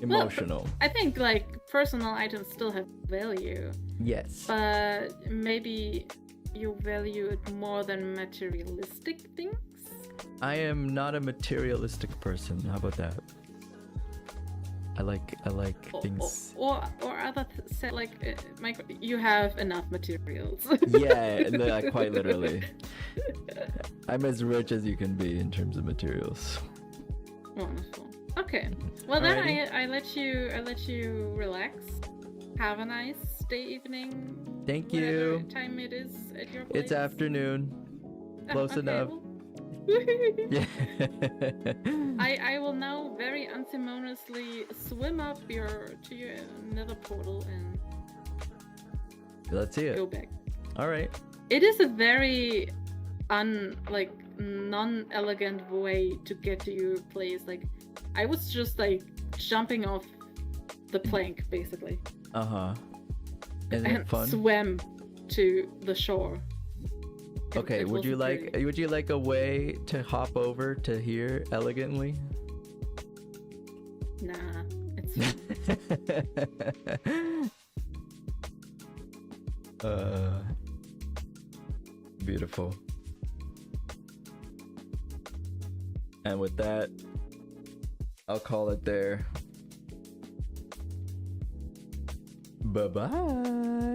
Emotional. Well, I think like personal items still have value. Yes. But maybe you value it more than materialistic things? I am not a materialistic person. How about that? I like things. Or other you have enough materials. Yeah, quite literally. I'm as rich as you can be in terms of materials. Wonderful. Okay. Well then I let you relax. Have a nice day, evening. Thank you. Time it is at your place. It's afternoon. Close enough. Well, Yeah. I will now very unceremoniously swim up to your nether portal and Let's see it. go back. All right. It is a very non-elegant way to get to your place. Like, I was just like jumping off the plank basically. Uh-huh. Isn't it fun? Swam to the shore. Okay, It would you wasn't very- like a way to hop over to here elegantly? Nah, it's Beautiful. And with that, I'll call it there. Bye-bye.